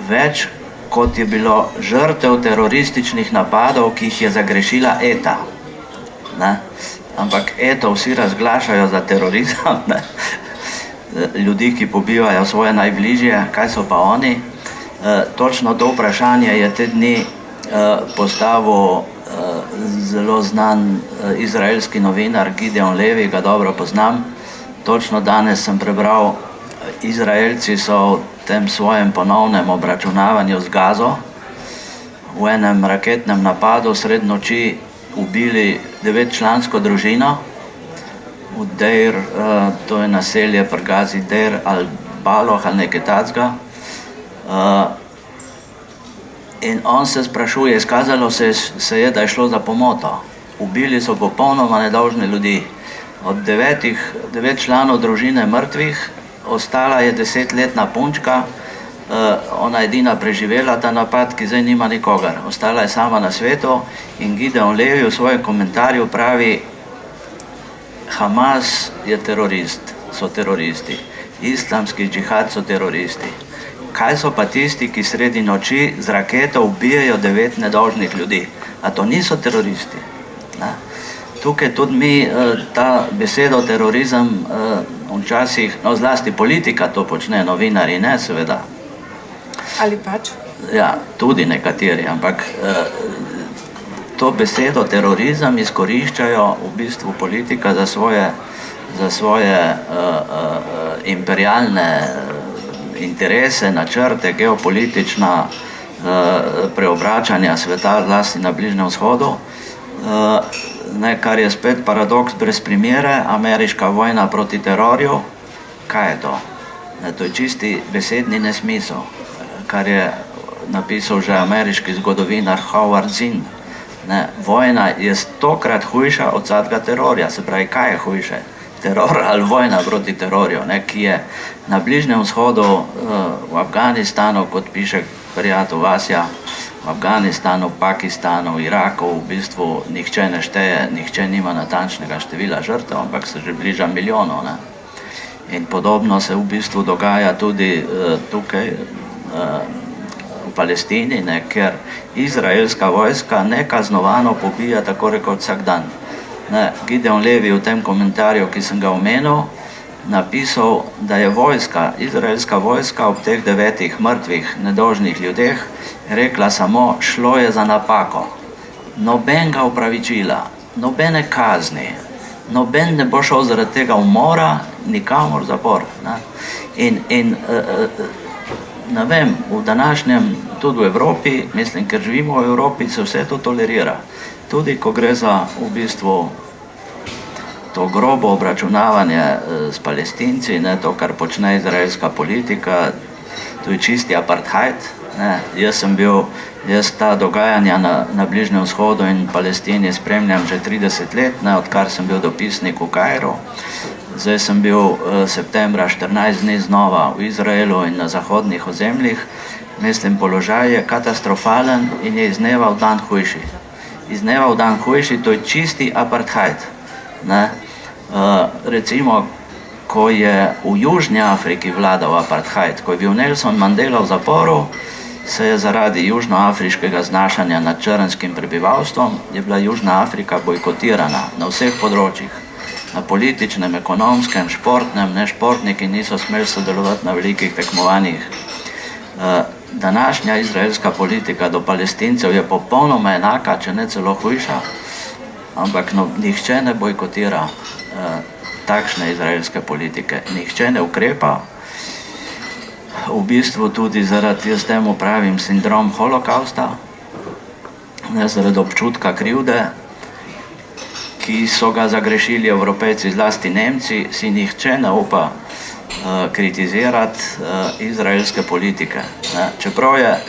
več kot je bilo žrtev terorističnih napadov, ki jih je zagrešila ETA. Ne? Ampak ETA vsi razglašajo za terorizem, ne? Ljudi, ki pobivajo svoje najbližje, kaj so pa oni? Točno to vprašanje je te dni postavil zelo znan izraelski novinar Gideon Levi, ga dobro poznam, točno danes sem prebral, Izraelci so v tem svojem ponovnem obračunavanju z Gazo v enem raketnem napadu sred noči ubili 9-člansko družino v Deir, to je naselje pri Gazi, Deir al-Baloh ali nekaj takega. In on se sprašuje, izkazalo se je, da je šlo za pomoto. Ubili so popolnoma nedolžne ljudi. Od 9 članov družine mrtvih, ostala je 10-letna punčka, ona je edina preživela ta napad, ki zdaj nima nikogar. Ostala je sama na svetu in Gideon Levi v svojem komentarju pravi, Hamas je terorist, so teroristi. Islamski džihad so teroristi. Kaj so pa tisti, ki sredi noči z raketo ubijajo 9 nedolžnih ljudi? A to niso teroristi? Ne? Tukaj tudi mi ta besedo terorizem včasih, no zlasti politika to počne, novinari ne seveda. Ali pač? Ja, tudi nekateri, ampak to besedo terorizem izkoriščajo v bistvu politika za svoje imperialne interese, načrte, geopolitična preobračanja sveta, zlasti na Bližnjem vzhodu. Kar je spet paradoks brez primere, ameriška vojna proti terorju. Kaj je to? To je čisti besedni nesmisel, kar je napisal že ameriški zgodovinar Howard Zinn. Vojna je 100-krat hujša od vsakega terorja. Se pravi, kaj je hujše? Teror ali vojna proti terorju, ki je na Bližnjem vzhodu, v Afganistanu, kot piše prijatelj Vasja, v Afganistanu, Pakistanu, Iraku, v bistvu nihče ne šteje, nihče nima natančnega števila žrtev, ampak se že bliža milijonov. In podobno se v bistvu dogaja tudi tukaj v Palestini, ker izraelska vojska nekaznovano pobija tako rekoč vsak dan. Gideon Levi v tem komentarju, ki sem ga omenil, napisal, da je izraelska vojska ob teh 9 mrtvih nedolžnih ljudeh rekla samo, šlo je za napako. Nobenega opravičila, nobene kazni, noben ne bo šel zaradi tega umora nikamor zapor. In ne vem, v današnjem, tudi v Evropi, mislim, ker živimo v Evropi, se vse to tolerira. Tudi ko gre za v bistvu to grobo obračunavanje s Palestinci, to, kar počne izraelska politika, to je čisti apartheid. Jaz ta dogajanja na Bližnjem vzhodu in Palestini spremljam že 30 let, odkar sem bil dopisnik v Kairu. Zdaj sem bil septembra 14 dni znova v Izraelu in na zahodnih ozemljih. Mislim, položaj je katastrofalen in je iz dneva v dan hujši. Iz dneva v dan hujši, to je čisti apartheid. Recimo, ko je v Južni Afriki vladal apartheid, ko je bil Nelson Mandela v zaporu, se je zaradi južnoafriškega znašanja nad črnskim prebivalstvom, je bila Južna Afrika bojkotirana na vseh področjih. Na političnem, ekonomskem, športnem, športniki niso smeli sodelovati na velikih tekmovanjih. Današnja izraelska politika do Palestincev je popolnoma enaka, če ne celo hujša, ampak nihče ne bojkotira takšne izraelske politike. Nihče ne ukrepa, v bistvu tudi zaradi, jaz temu pravim, sindrom holokausta, zaradi občutka krivde, ki so ga zagrešili Evropejci, zlasti Nemci, si nihče ne upa kritizirati izraelske politike. Čeprav je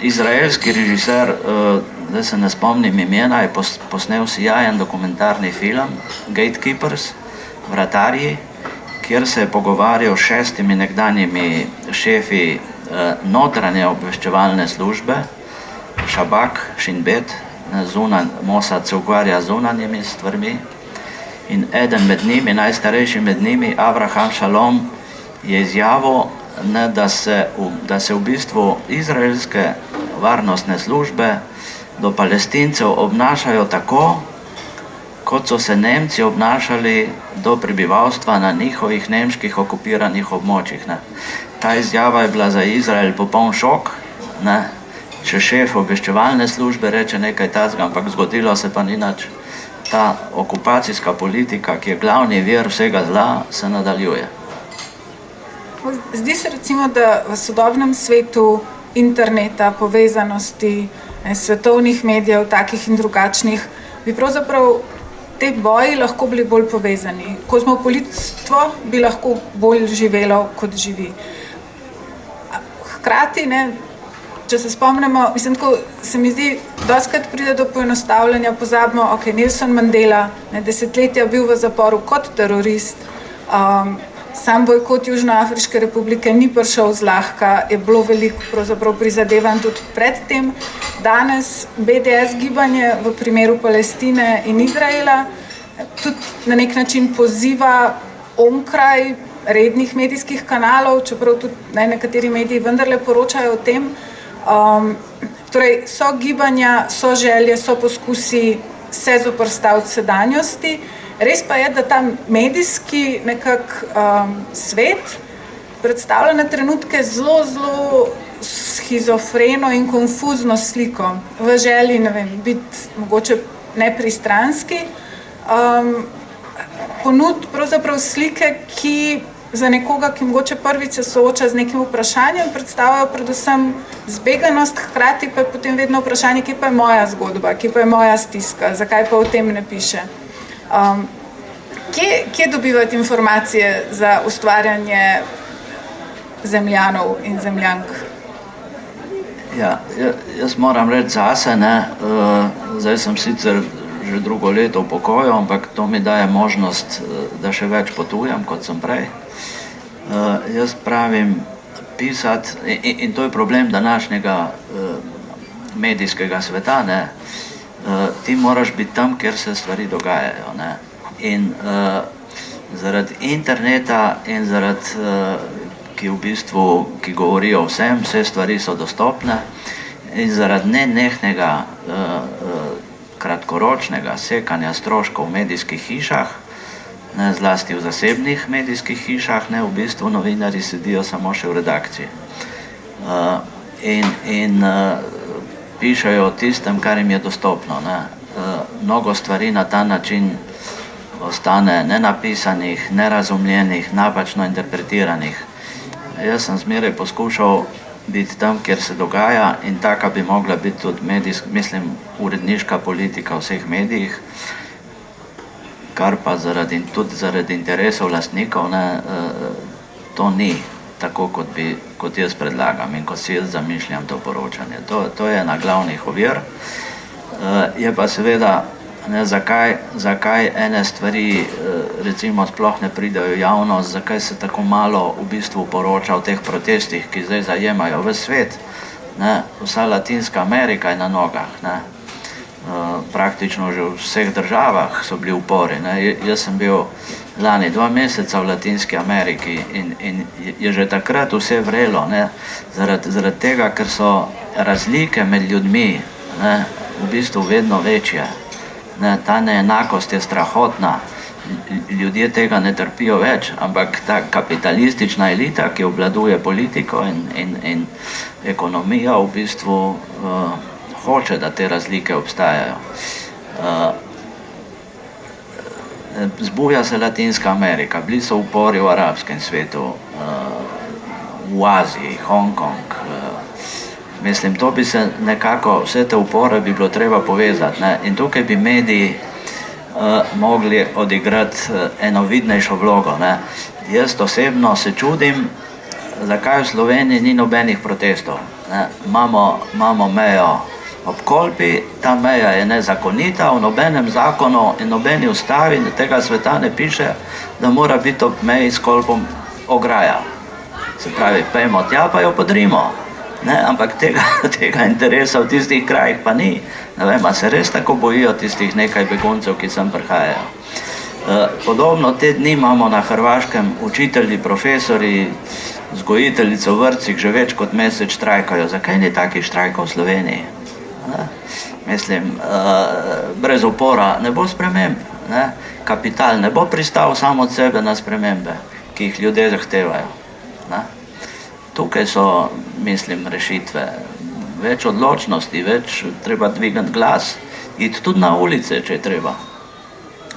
izraelski režiser, zdaj se ne spomnim imena, je posnel sijajen dokumentarni film Gatekeepers, Vratarji, kjer se je pogovarjal s 6 nekdanjimi šefi notranje obveščevalne službe, Šabak, Shin Bet, Mossad se ukvarja z zunanjimi stvarmi, in eden med njimi, najstarejši med njimi, Abraham Shalom, je izjavil, da se v bistvu izraelske varnostne službe do Palestincev obnašajo tako, kot so se Nemci obnašali do prebivalstva na njihovih nemških okupiranih območjih. Ta izjava je bila za Izrael popoln šok, če šef obveščevalne službe reče nekaj takega, ampak zgodilo se pa ni nič. ta okupacijska politika, ki je glavni vir vsega zla, se nadaljuje. Zdi se recimo, da v sodobnem svetu interneta, povezanosti, svetovnih medijev, takih in drugačnih, bi pravzaprav te boji lahko bili bolj povezani. Kozmopolitstvo bi lahko bolj živelo, kot živi. Hkrati, če se spomnimo, mislim, tako se mi zdi, dostikrat pride do poenostavljanja, pozabimo, ok, Nelson Mandela, desetletja bil v zaporu kot terorist, sam bojkot Južnoafriške republike ni prišel zlahka, je bilo veliko pravzaprav prizadevanj tudi predtem. Danes BDS gibanje v primeru Palestine in Izraela tudi na nek način poziva onkraj rednih medijskih kanalov, čeprav tudi nekateri mediji vendarle poročajo o tem. Torej, so gibanja, so želje, so poskusi se zoperstaviti sedanjosti. Res pa je, da ta medijski svet predstavlja na trenutke zelo, zelo schizofreno in konfuzno sliko. V želji, biti mogoče nepristranski, ponud pravzaprav slike, ki za nekoga, ki mogoče prvič se sooča z nekim vprašanjem, predstavljajo predvsem zbeganost, hkrati pa je potem vedno vprašanje, kje pa je moja zgodba, kje pa je moja stiska, zakaj pa o tem ne piše. Kje dobivati informacije za ustvarjanje zemljanov in zemljank? Ja, jaz moram reči zase, zdaj sem sicer že drugo leto v pokoju, ampak to mi daje možnost, da še več potujem, kot sem prej. Jaz pravim pisati, in to je problem današnjega medijskega sveta, ti moraš biti tam, kjer se stvari dogajajo. In zaradi interneta in zaradi, ki govori o vsem, vse stvari so dostopne, in zaradi nenehnega kratkoročnega sekanja stroškov v medijskih hišah, zlasti v zasebnih medijskih hišah, v bistvu novinarji sedijo samo še v redakciji. In pišejo o tistem, kar jim je dostopno. Mnogo stvari na ta način ostane nenapisanih, nerazumljenih, napačno interpretiranih. Jaz sem zmeraj poskušal biti tam, kjer se dogaja, in taka bi mogla biti tudi uredniška politika v vseh medijih, kar pa tudi zaradi interesov lastnikov to ni tako, kot jaz predlagam in kot si jaz zamišljam to poročanje. To je ena glavnih ovir. Je pa seveda, zakaj ene stvari recimo sploh ne pridejo v javnost, zakaj se tako malo v bistvu poroča o teh protestih, ki zdaj zajemajo ves svet. Vsa Latinska Amerika je na nogah. Praktično že v vseh državah so bili upori. Jaz sem bil lani 2 meseca v Latinski Ameriki in je že takrat vse vrelo, zaradi tega, ker so razlike med ljudmi v bistvu vedno večje. Ta neenakost je strahotna, ljudje tega ne trpijo več, ampak ta kapitalistična elita, ki obvladuje politiko in ekonomijo, v bistvu hoče, da te razlike obstajajo. Zbuja se Latinska Amerika, bili so upori v arabskem svetu, v Aziji, Hongkong. To bi se nekako, vse te upore bi bilo treba povezati. In tukaj bi mediji mogli odigrati eno vidnejšo vlogo. Jaz osebno se čudim, zakaj v Sloveniji ni nobenih protestov. Imamo mejo ob Kolpi, ta meja je nezakonita, v nobenem zakonu in nobeni ustavi tega sveta ne piše, da mora biti ob meji s Kolpom ograja. Se pravi, pejmo tja, pa jo podrimo. Ampak tega interesa v tistih krajih pa ni. Ne vem, a se res tako bojijo tistih nekaj beguncev, ki sem prihajajo. Podobno te dni imamo na Hrvaškem učitelji, profesori, vzgojiteljice v vrtcih že več kot mesec štrajkajo. Zakaj ni takih štrajkov v Sloveniji? Brez upora ne bo sprememb. Kapital ne bo pristal samo od sebe na spremembe, ki jih ljudje zahtevajo. Tukaj so, rešitve. Več odločnosti, več treba dvigati glas, iti tudi na ulice, če je treba.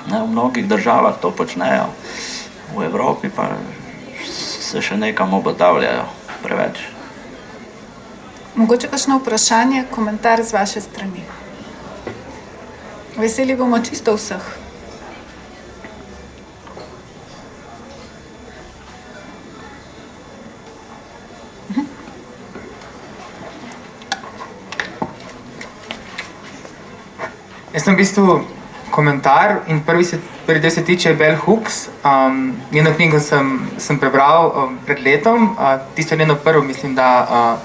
Ne, v mnogih državah to počnejo, v Evropi pa se še nekam obotavljajo preveč. Mogoče kakšno vprašanje, komentar z vaše strani? Veseli bomo čisto vseh. Jaz sem v bistvu komentar in prvi del se tiče Bell Hooks. Njeno knjigo sem prebral pred letom, tisto njeno prvo, mislim, da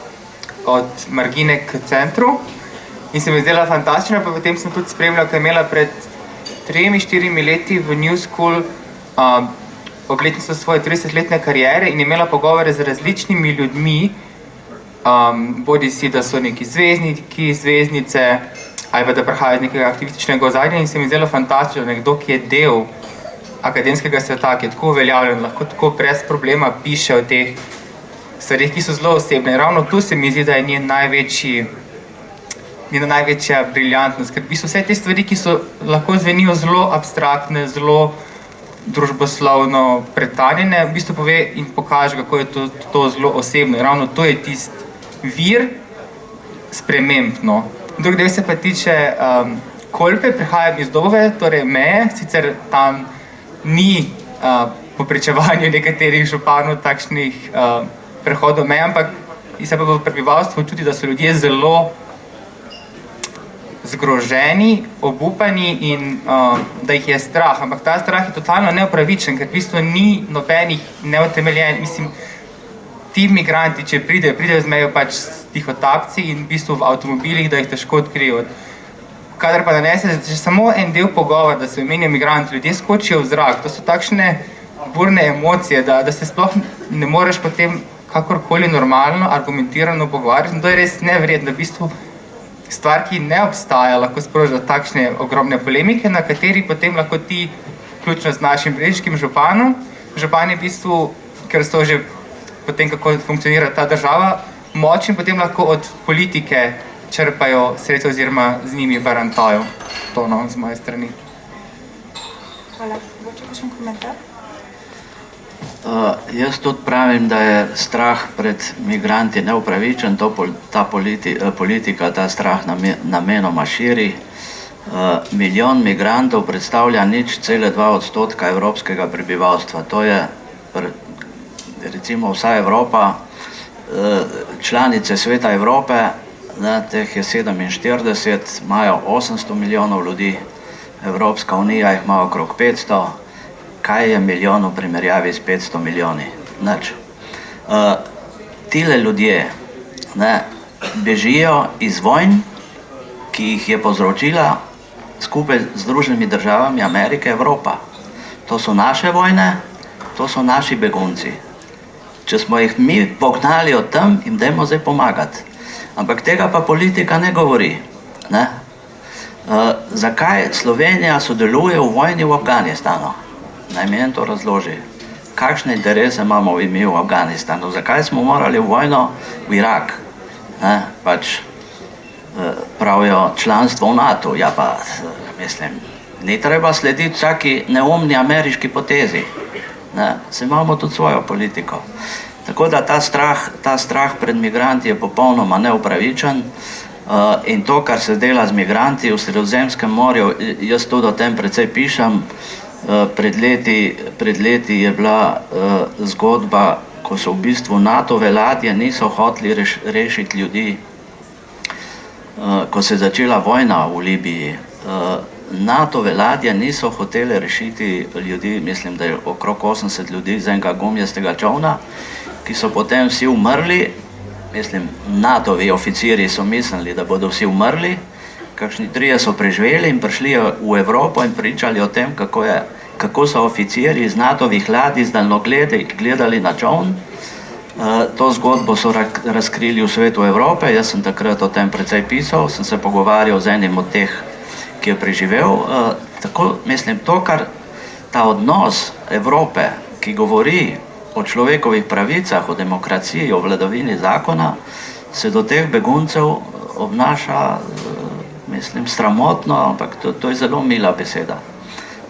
od margine k centru, in se mi zdela fantastična, pa potem sem tudi spremljal, ker je imela pred 3-4 leti v New School obletnico svoje 30-letne kariere in je imela pogovore z različnimi ljudmi, bodi si, da so neki zvezdniki, zvezdnice, ali pa da prihajajo iz nekega aktivističnega ozadja, in se mi zdelo fantastično, nekdo, ki je del akademskega sveta, ki je tako uveljavljen, lahko tako brez problema piše o teh stvarih, ki so zelo osebne. In ravno tu se mi zdi, da je njena največja briljantnost, ker v bistvu vse te stvari, ki so lahko zvenijo zelo abstraktne, zelo družboslovno pretanjene, v bistvu pove in pokaže, kako je to zelo osebno. In ravno to je tisti vir sprememb, no. Drugi del se pa tiče Kolpe, prihajam iz Dobove, torej meje, sicer tam ni po pričevanju nekaterih županov takšnih prehodov meje, ampak se pa v prebivalstvu čuti, da so ljudje zelo zgroženi, obupani in da jih je strah, ampak ta strah je totalno neupravičen, ker v bistvu ni nobenih neutemeljen, mislim, ti migranti, če pridejo z mejo pač tihotapci in v bistvu v avtomobilih, da jih težko odkrijo. Kadar pa nanese že samo en del pogovora, da se omenijo migranti, ljudje skočijo v zrak, to so takšne burne emocije, da se sploh ne moreš potem kakorkoli normalno, argumentirano pogovarjati, in to je res nevredno, v bistvu stvar, ki ne obstaja, lahko sproža takšne ogromne polemike, na kateri potem lahko ti, vključno z našim brežiškim županom, župan je v bistvu, ker so že potem, kako funkcionira ta država, močni potem lahko od politike črpajo sredstva oziroma z njimi barantajo. To z moje strani. Hvala. Boče kakšen komentar? Jaz tudi pravim, da je strah pred migranti neupravičen, ta politika ta strah namenoma širi. Milijon migrantov predstavlja 0,2% evropskega prebivalstva. To je recimo vsa Evropa, članice Sveta Evrope, teh je 47, imajo 800 milijonov ljudi, Evropska unija jih ima okrog 500, kaj je milijon v primerjavi s 500 milijoni? Nič. Tile ljudje bežijo iz vojn, ki jih je povzročila skupaj z Združenimi državami Amerike, Evropa. To so naše vojne, to so naši begunci. Če smo jih mi pognali od tam, jim dajmo zdaj pomagati. Ampak tega pa politika ne govori. Ne? Zakaj Slovenija sodeluje v vojni v Afganistanu? Naj mi en to razloži. Kakšne interese imamo mi v Afganistanu? Zakaj smo morali v vojno v Irak? Pač pravijo članstvo v NATO. Ja pa, mislim, ni treba slediti vsaki neumni ameriški potezi. Se imamo tudi svojo politiko. Tako da ta strah pred migranti je popolnoma neupravičen in to, kar se dela z migranti v Sredozemskem morju, jaz tudi o tem precej pišem. Pred leti je bila zgodba, ko so v bistvu NATO-ve ladje niso hoteli rešiti ljudi, ko se je začela vojna v Libiji. NATO-ve ladje niso hoteli rešiti ljudi, mislim, da je okrog 80 ljudi z enega gumijastega čovna, ki so potem vsi umrli, mislim, NATO-vi oficiri so mislili, da bodo vsi umrli, kakšni 3 so preživeli in prišli v Evropo in pričali o tem, kako so oficiri iz NATO-vih ladij z daljnogledi gledali na čovn. To zgodbo so razkrili v Svetu Evrope, jaz sem takrat o tem precej pisal, sem se pogovarjal z enim od teh, ki je preživel. Tako, mislim, to, kar ta odnos Evrope, ki govori o človekovih pravicah, o demokraciji, o vladavini zakona, se do teh beguncev obnaša, mislim, sramotno, ampak to je zelo mila beseda.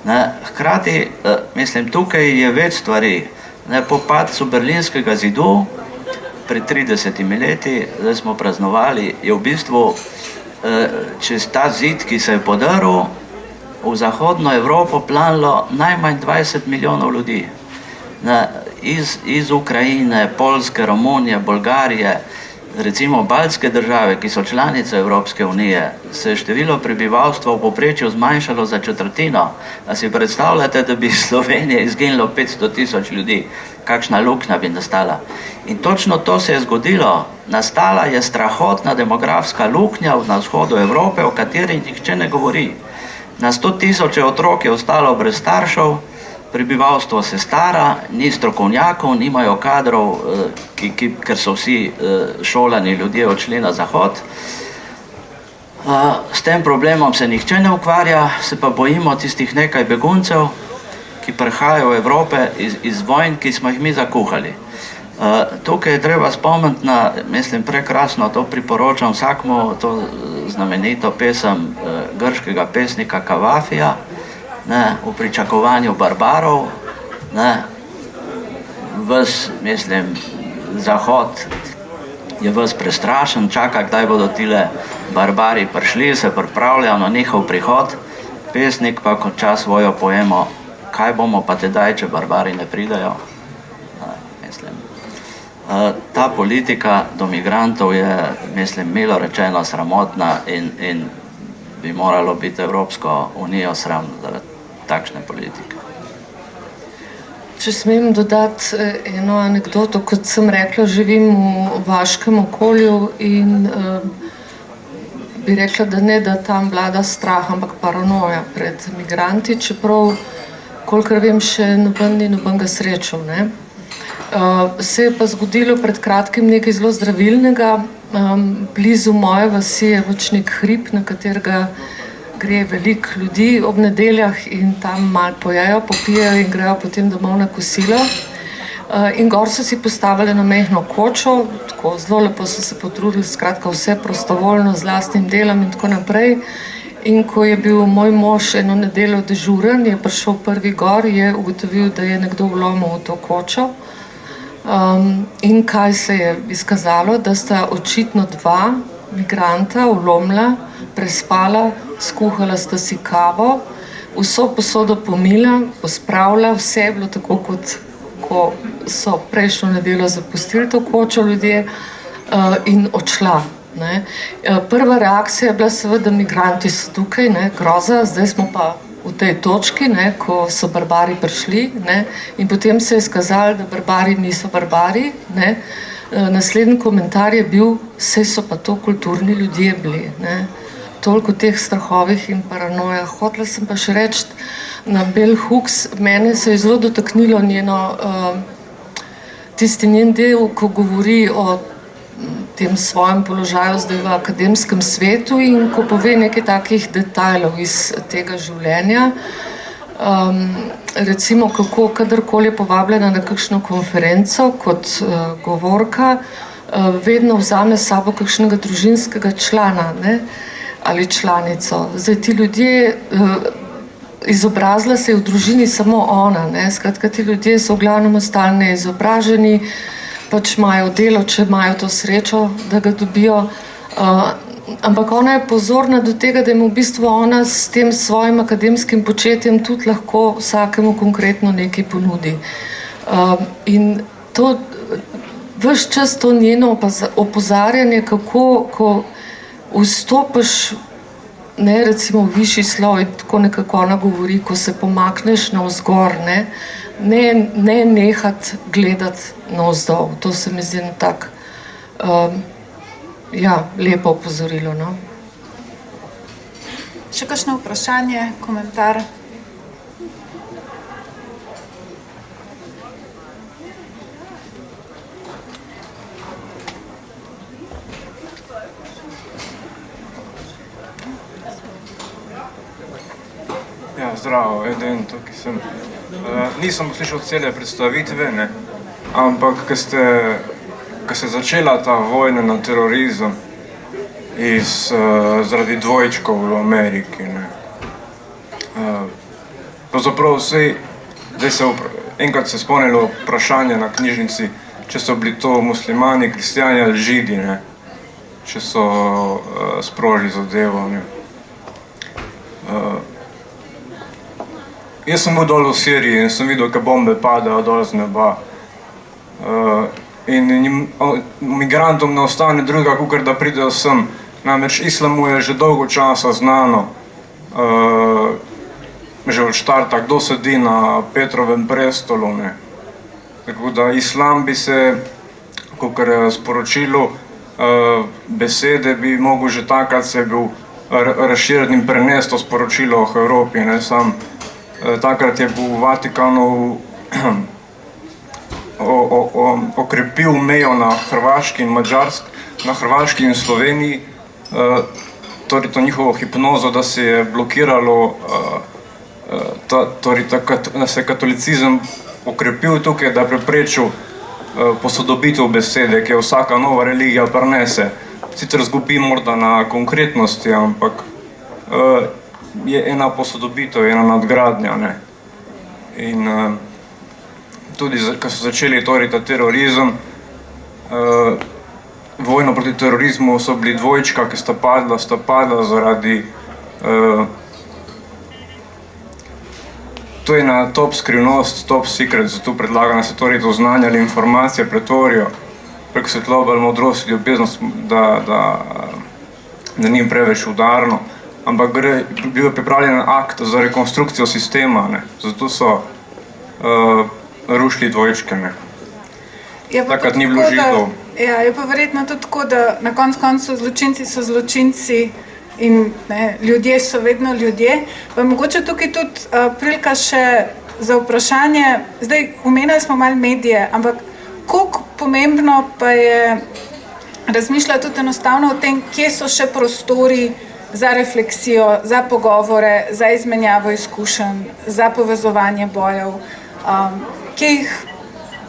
Ne, hkrati, mislim, tukaj je več stvari. Ne, po padcu Berlinskega zidu, pred 30 leti, zdaj smo praznovali, je v bistvu čez ta zid, ki se je podaril, v zahodno Evropo planilo najmanj 20 milijonov ljudi. Ne, iz Ukrajine, Poljske, Romunije, Bolgarije, recimo baltske države, ki so članice Evropske unije, se je število prebivalstva v povprečju zmanjšalo za četrtino. A si predstavljate, da bi iz Slovenije izginilo 500 tisoč ljudi? Kakšna luknja bi nastala? In točno to se je zgodilo. Nastala je strahotna demografska luknja na vzhodu Evrope, o kateri nihče ne govori. Na 100 tisoče otrok je ostalo brez staršev, prebivalstvo se stara, ni strokovnjakov, nimajo kadrov, ker so vsi šolani ljudje odšli na zahod. S tem problemom se nihče ne ukvarja, se pa bojimo tistih nekaj beguncev, ki prihajajo v Evrope iz vojn, ki smo jih mi zakuhali. Tukaj je treba spomniti na, mislim, prekrasno, to priporočam vsakmu, to znamenito pesem grškega pesnika Kavafija, ne, v pričakovanju barbarov, ne, ves, mislim, Zahod je ves prestrašen, čaka, kdaj bodo tile barbari prišli, se pripravljajo na njihov prihod, pesnik pa konča svojo poemo, kaj bomo pa tedaj, če barbari ne pridejo. Mislim, ta politika do migrantov je, mislim, milo rečeno sramotna in bi moralo biti Evropsko unijo sram zaradi takšne politike. Če smem dodati eno anekdoto, kot sem rekla, živim v vaškem okolju in bi rekla, da ne, da tam vlada strah, ampak paranoja pred migranti, čeprav, kolikor vem, še nobenega srečal, ne. Se je pa zgodilo pred kratkim nekaj zelo zdravilnega, blizu moje vasi je nek hrib, na katerega gre veliko ljudi ob nedeljah in tam malo pojejo, popijejo in grejo potem domov na kosilo. In gor so si postavili na majhno kočo, tako zelo lepo so se potrudili, skratka vse prostovoljno z lastnim delom in tako naprej. In ko je bil moj mož eno nedeljo dežuren, je prišel prvi gor, je ugotovil, da je nekdo vlomil v to kočo. In kaj se je izkazalo, da sta očitno dva migranta vlomila, prespala, skuhala sta si kavo, vso posodo pomila, pospravila, vse je bilo tako, kot ko so prejšnjo nedeljo zapustili to kočo ljudje in odšla. Ne. Prva reakcija je bila seveda, migranti so tukaj, ne, groza, zdaj smo pa v tej točki, ne, ko so barbari prišli, ne, in potem se je izkazalo, da barbari niso barbari. Ne. Naslednji komentar je bil, saj so pa to kulturni ljudje bili. Ne. Toliko teh strahovih in paranojah. Hotela sem pa še reči na Bell Hooks, mene se je zelo dotaknilo tisti njen del, ko govori o tem svojem položaju zdaj v akademskem svetu in ko pove nekaj takih detajlov iz tega življenja. Recimo, kako kadarkoli je povabljena na kakšno konferenco kot govorka, vedno vzame s sabo kakšnega družinskega člana, ne, ali članico. Zdaj ti ljudje, izobrazila se je v družini samo ona, ne, skratka ti ljudje so v glavnem ostali neizobraženi, pač imajo delo, če imajo to srečo, da ga dobijo, ampak ona je pozorna do tega, da jim v bistvu ona s tem svojim akademskim početjem tudi lahko vsakemu konkretno nekaj ponudi. In to, ves čas to njeno opozarjanje, kako, ko vstopiš, ne, recimo v višji sloj, tako nekako ona govori, ko se pomakneš navzgor, ne nehati gledati navzdol. To se mi zdi tako, lepo opozorilo. No? Še kakšno vprašanje, komentar? Ja, zdravo, Eden, tukaj sem. Nisem slišal cele predstavitve, ne, ampak ko se začela ta vojna na terorizem zaradi dvojčkov v Ameriki, ne. pravzaprav enkrat se spomnilo vprašanje na knjižnici, če so bili to muslimani, kristjani ali židi, ne? Če so sprožili zadevo. Ne? Jaz sem bil dol v Siriji in sem videl, kaj bombe padajo dol z neba. In migrantom ne ostane druga, kakor da pridejo sem. Namreč islamu je že dolgo časa znano, že od štarta, kdo sedi na Petrovem prestolu. Ne. Tako da islam bi se, kakor je sporočilo, besede bi mogel že takrat se bil razširiti in prenesti to sporočilo v Evropi. Ne. Sam takrat je bil v Vatikanu okrepil mejo na Hrvaški in Madžarski, na Hrvaški in Sloveniji, torej to njihovo hipnozo, da se je blokiralo, da se je katolicizem okrepil tukaj, da je preprečil posodobitev besede, ki je vsaka nova religija prinese. Sicer zgubi morda na konkretnosti, ampak je ena posodobitev, ena nadgradnja. Ne? In tudi, ko so začeli torej ta terorizem, vojno proti terorizmu so bili dvojčka, ki sta padla zaradi to je ena top skrivnost, top secret, zato predlagam, da se torej to znanje ali informacije pretvorijo preko svetlobe ali modrosti, ljubeznost, da ni preveč udarno, ampak bil je pripravljen akt za rekonstrukcijo sistema, ne? Zato so rušili dvojčke. Ne? Takrat ni bilo Židov. Ja, je pa verjetno tudi tako, da na koncu zločinci so zločinci in ne, ljudje so vedno ljudje. Pa mogoče tukaj tudi prilika še za vprašanje, zdaj omenjali smo malo medije, ampak koliko pomembno pa je razmišljati tudi enostavno o tem, kje so še prostori za refleksijo, za pogovore, za izmenjavo izkušenj, za povezovanje bojev, kje jih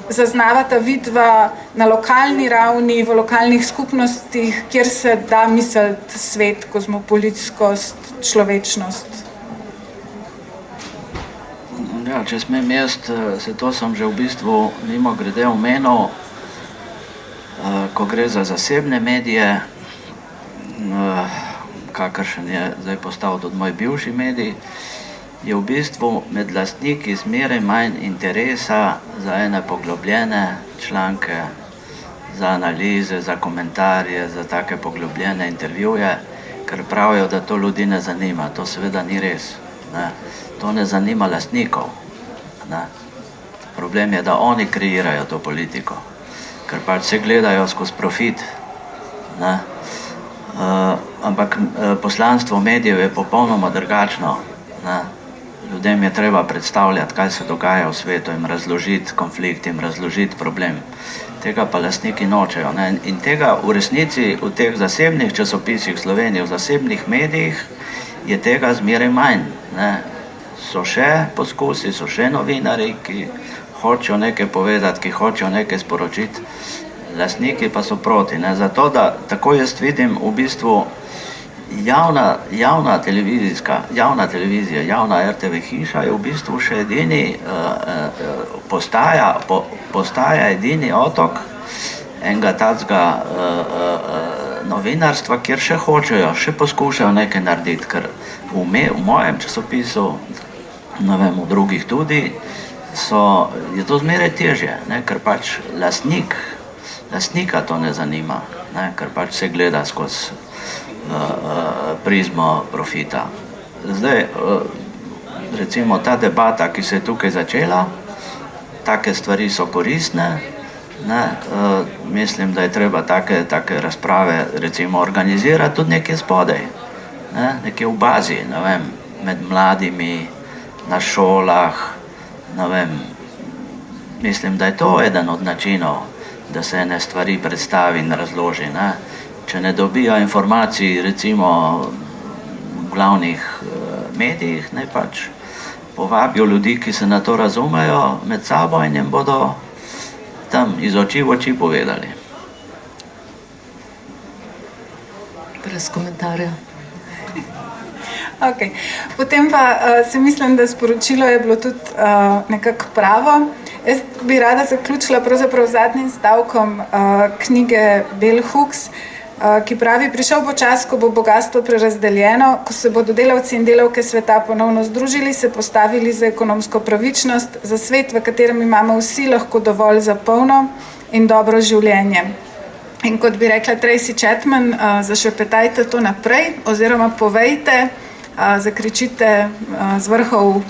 zaznavata vidva na lokalni ravni, v lokalnih skupnostih, kjer se da misliti svet, kozmopolitskost, človečnost. Ja, če smem jaz, se to sem že v bistvu mimogrede omenil, ko gre za zasebne medije, kakršen je zdaj postal tudi moj bivši medij, je v bistvu med lastniki zmeraj manj interesa za ene poglobljene članke, za analize, za komentarje, za take poglobljene intervjuje, ker pravijo, da to ljudi ne zanima. To seveda ni res. Ne. To ne zanima lastnikov. Ne. Problem je, da oni kreirajo to politiko, ker pač se gledajo skozi profit. Ne. Ampak poslanstvo medijev je popolnoma drugačno. Ne. Ljudem je treba predstavljati, kaj se dogaja v svetu, jim razložiti konflikt, jim razložiti problem. Tega pa lastniki nočejo. Ne? In tega v resnici v teh zasebnih časopisih v Sloveniji, v zasebnih medijih, je tega zmeraj manj. Ne? So še poskusi, so še novinari, ki hočejo nekaj povedati, ki hočejo nekaj sporočiti, lastniki pa so proti. Ne? Zato, da tako jaz vidim v bistvu javna televizija, javna RTV hiša je v bistvu še edini, postaja edini otok enega tacga novinarstva, kjer še hočejo, še poskušajo nekaj narediti, ker v mojem časopisu, ne vem, v drugih tudi, je to zmeraj težje, ne, ker pač lastnika to ne zanima, ne, ker pač se gleda skozi prizmo profita. Zdaj, recimo ta debata, ki se je tukaj začela, take stvari so koristne, ne, mislim, da je treba take razprave recimo organizirati tudi nekje spodaj, ne, nekje v bazi, ne vem, med mladimi, na šolah, ne vem, mislim, da je to eden od načinov, da se ene stvari predstavi in razloži, ne. Če ne dobijo informacij, recimo v glavnih medijih, ne pač povabijo ljudi, ki se na to razumejo med sabo in jim bodo tam iz oči v oči povedali. Brez komentarja. Okay. Potem pa se mislim, da sporočilo je bilo tudi nekako pravo. Jaz bi rada zaključila pravzaprav zadnjim stavkom knjige Bell Hooks, ki pravi: prišel bo čas, ko bo bogastvo prerazdeljeno, ko se bodo delavci in delavke sveta ponovno združili, se postavili za ekonomsko pravičnost, za svet, v katerem imamo vsi lahko dovolj za polno in dobro življenje. In kot bi rekla Tracy Chapman, zašepetajte to naprej oziroma povejte, zakričite z vrhov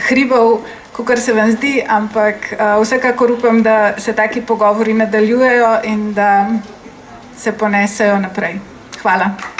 hribov, kakor se vam zdi, ampak vsekakor upam, da se taki pogovori nadaljujejo in da se ponesejo naprej. Hvala.